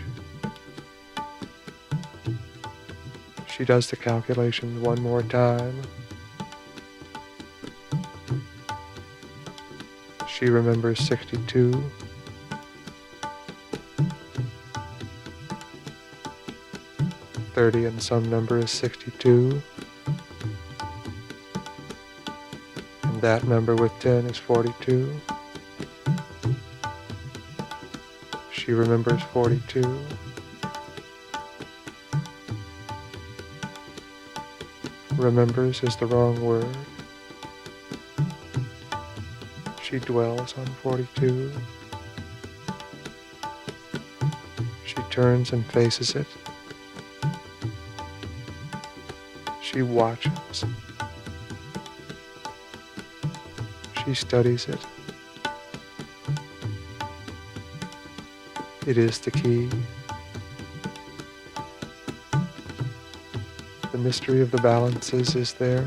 She does the calculation one more time. She remembers 62. $30 and some number is 62. And that number with 10 is 42. She remembers 42. Remembers is the wrong word. She dwells on 42. She turns and faces it. She watches. She studies it. It is the key. The mystery of the balances is there.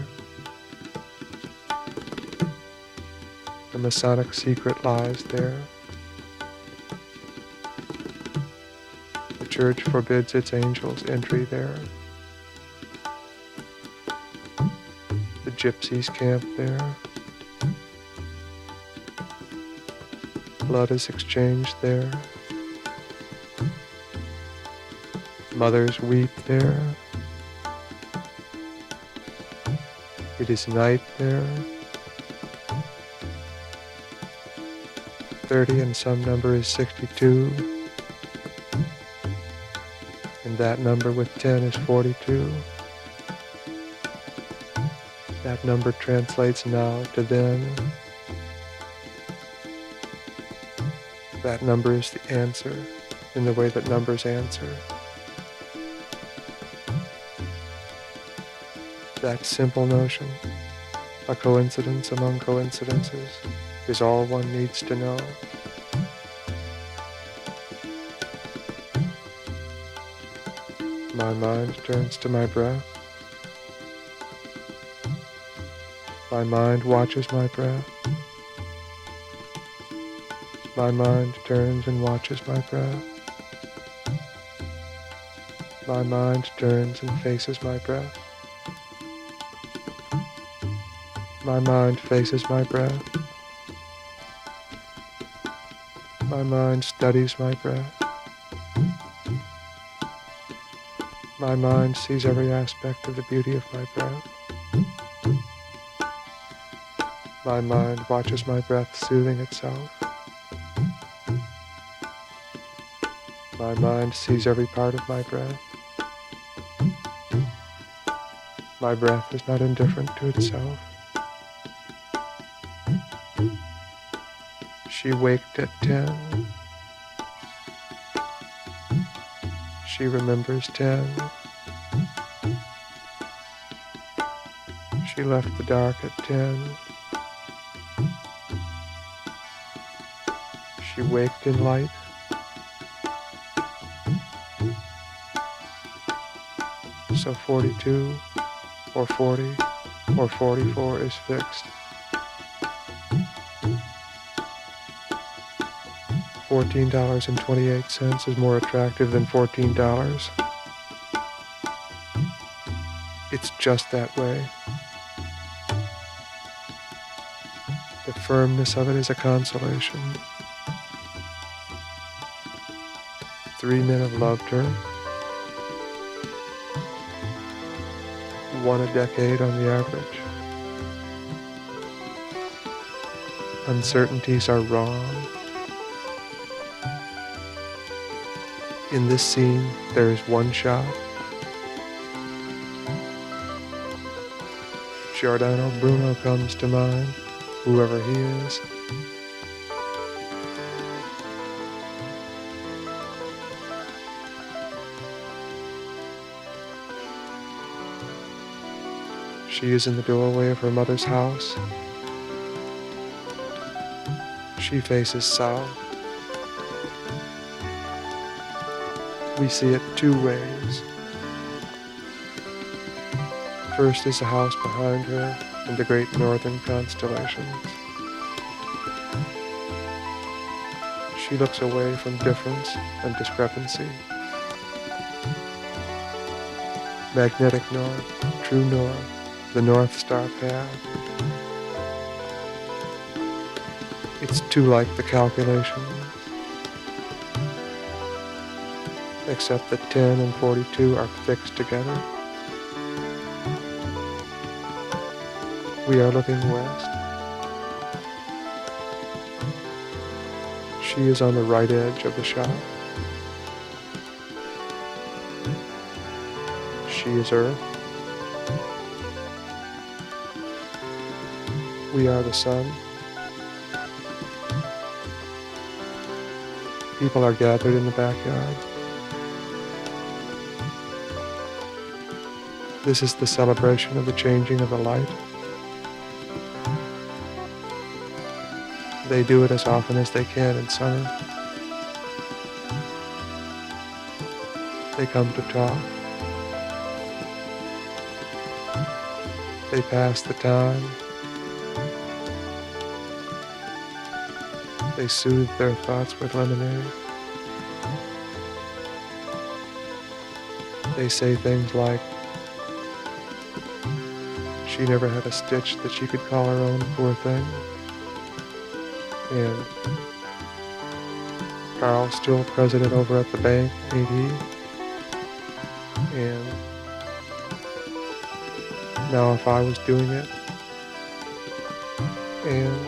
The Masonic secret lies there. The church forbids its angels entry there. The gypsies camp there. Blood is exchanged there. Mothers weep there. It is night there. 30 and some number is 62. And that number with 10 is 42. That number translates now to then. That number is the answer in the way that numbers answer. That simple notion, a coincidence among coincidences, is all one needs to know. My mind turns to my breath. My mind watches my breath. My mind turns and watches my breath. My mind turns and faces my breath. My mind faces my breath. My mind studies my breath. My mind sees every aspect of the beauty of my breath. My mind watches my breath soothing itself. My mind sees every part of my breath. My breath is not indifferent to itself. She waked at 10. She remembers 10. She left the dark at 10. She waked in light. So 42 or 40 or 44 is fixed. $14.28 is more attractive than $14. It's just that way. The firmness of it is a consolation. 3 men have loved her. 1 a decade on the average. Uncertainties are wrong. In this scene, there is one shot. Giordano Bruno comes to mind, whoever he is. She is in the doorway of her mother's house. She faces south. We see it 2 ways. First is the house behind her and the great northern constellations. She looks away from difference and discrepancy. Magnetic north, true north, the North Star path. It's too like the calculations. Except that 10 and 42 are fixed together. We are looking west. She is on the right edge of the shop. She is Earth. We are the sun. People are gathered in the backyard. This is the celebration of the changing of the light. They do it as often as they can in summer. They come to talk. They pass the time. They soothe their thoughts with lemonade. They say things like, she never had a stitch that she could call her own, poor thing. And Carl's still president over at the bank, ain't he? And now if I was doing it, and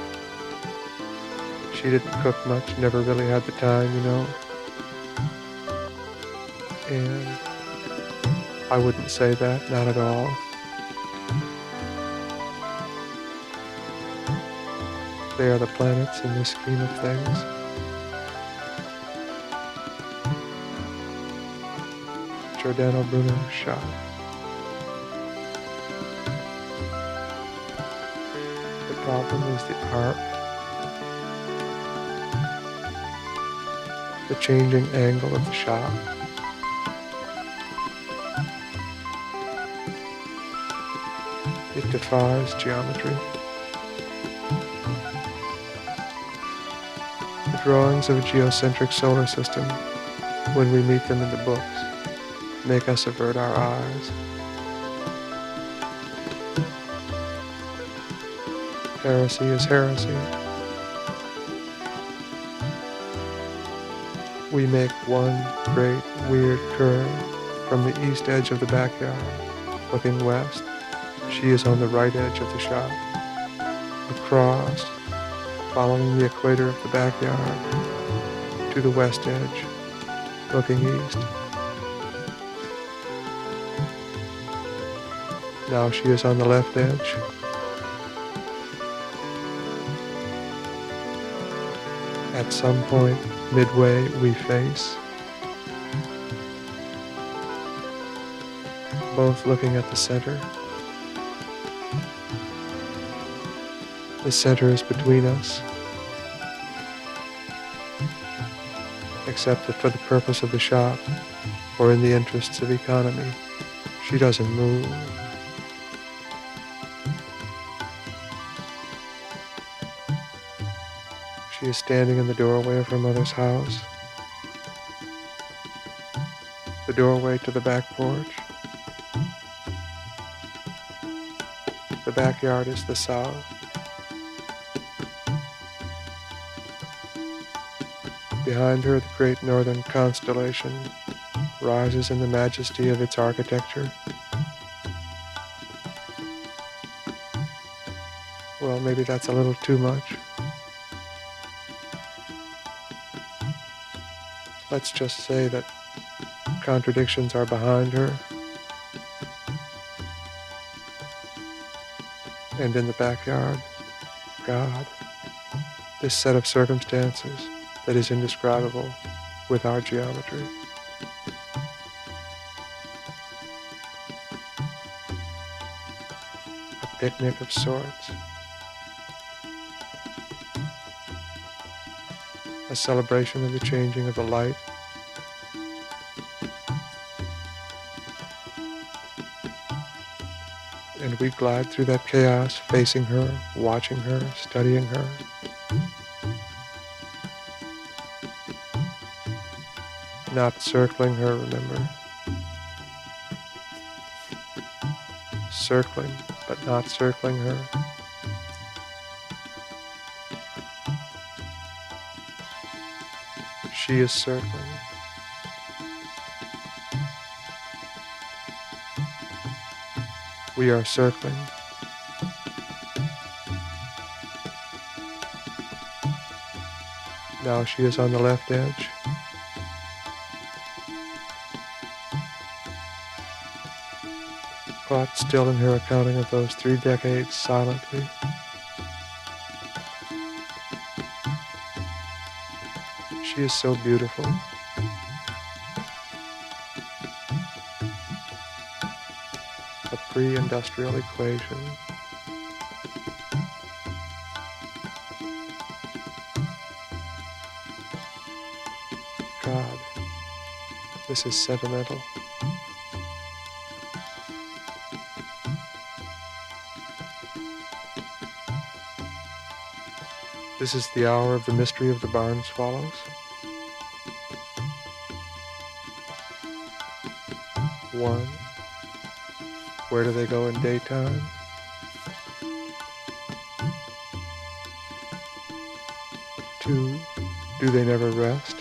she didn't cook much, never really had the time, you know. And I wouldn't say that, not at all. They are the planets in this scheme of things. Giordano Bruno shot. The problem is the arc. The changing angle of the shot. It defies geometry. The drawings of a geocentric solar system, when we meet them in the books, make us avert our eyes. Heresy is heresy. We make one great weird curve from the east edge of the backyard, looking west. She is on the right edge of the shop. Across, following the equator of the backyard, to the west edge, looking east. Now she is on the left edge. At some point, midway, we face, both looking at the center. The center is between us, except that for the purpose of the shop, or in the interests of economy, she doesn't move. She is standing in the doorway of her mother's house, the doorway to the back porch. The backyard is the south. Behind her, the great northern constellation rises in the majesty of its architecture. Well, maybe that's a little too much. Let's just say that contradictions are behind her, and in the backyard, God, this set of circumstances that is indescribable with our geometry. A picnic of sorts. A celebration of the changing of the light. And we glide through that chaos, facing her, watching her, studying her. Not circling her, remember. Circling, but not circling her. She is circling. We are circling. Now she is on the left edge. Caught still in her accounting of those 3 decades silently. She is so beautiful. A pre-industrial equation. God, this is sentimental. This is the hour of the mystery of the barn swallows. One, where do they go in daytime? 2, do they never rest?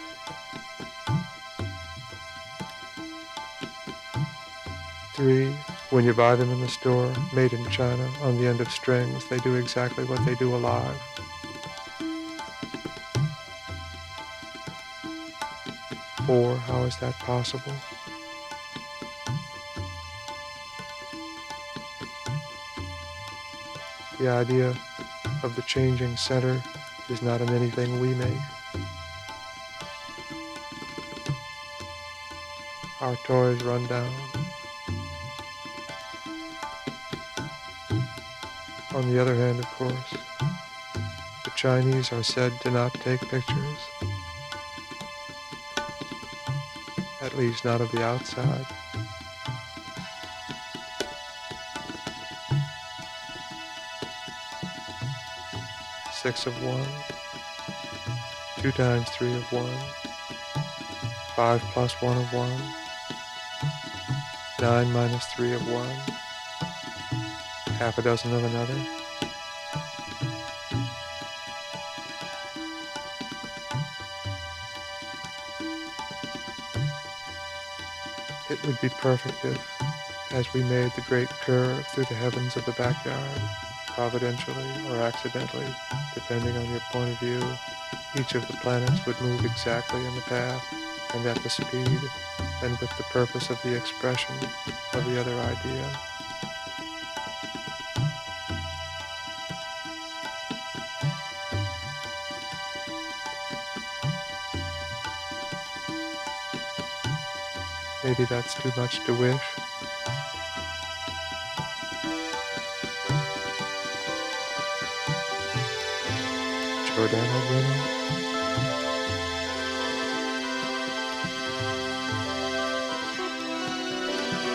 3, when you buy them in the store, made in China, on the end of strings, they do exactly what they do alive. 4, how is that possible? The idea of the changing center is not in anything we make. Our toys run down. On the other hand, of course, the Chinese are said to not take pictures, at least not of the outside. 6 of 1, 2 times 3 of 1, 5 plus 1 of 1, 9 minus 3 of 1, half a dozen of another. It would be perfect if, as we made the great curve through the heavens of the backyard, providentially or accidentally, depending on your point of view, each of the planets would move exactly in the path and at the speed and with the purpose of the expression of the other idea. Maybe that's too much to wish. Giordano Bruno.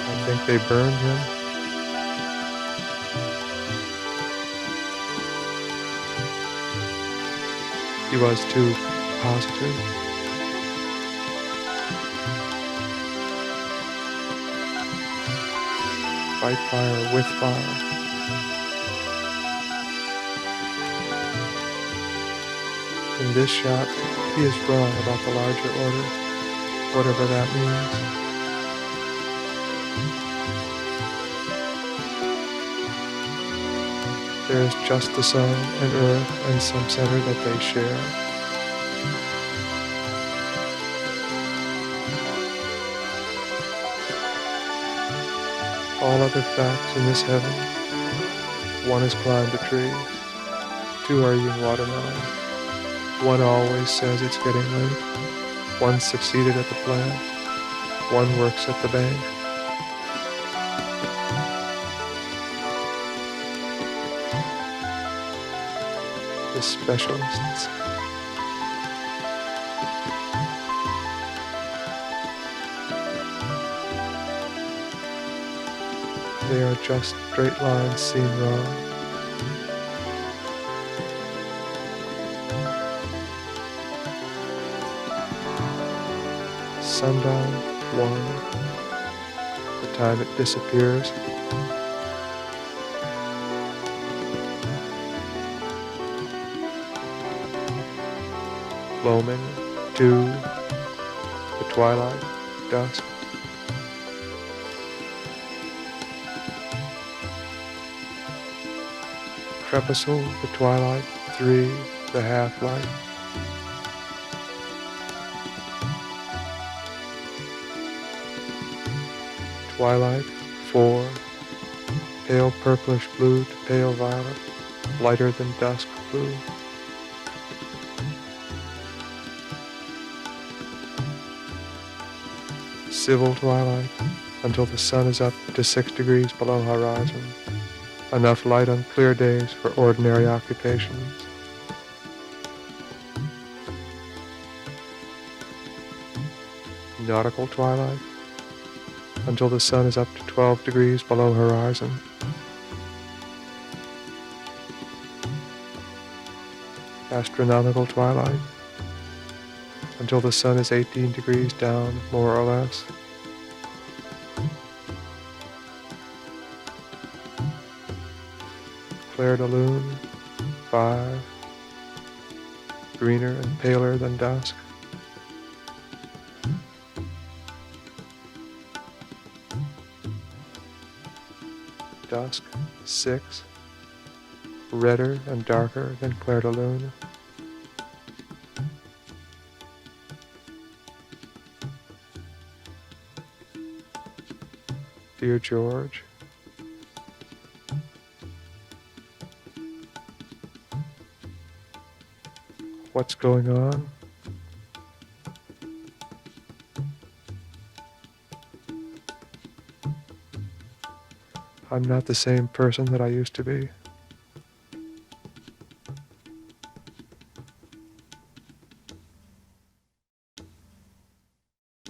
I think they burned him. He was too positive. Fight fire with fire. In this shot, he is wrong about the larger order, whatever that means. There is just the sun and earth and some center that they share. All other facts in this heaven, one has climbed a tree, 2 are eating watermelon, 1 always says it's getting late, 1 succeeded at the plant, 1 works at the bank. The specialists. They are just straight lines seen wrong. Sundown, 1, the time it disappears. Gloaming, 2, the twilight, dusk. Crepuscle, the twilight, 3, the half-light. Twilight, 4, pale purplish blue to pale violet, lighter than dusk blue. Civil twilight, until the sun is up to 6 degrees below horizon. Enough light on clear days for ordinary occupations. Nautical twilight, until the sun is up to 12 degrees below horizon. Astronomical twilight, until the sun is 18 degrees down, more or less. Clair de lune, 5, greener and paler than dusk. Dusk, 6, redder and darker than clair de lune. Dear George, what's going on? I'm not the same person that I used to be.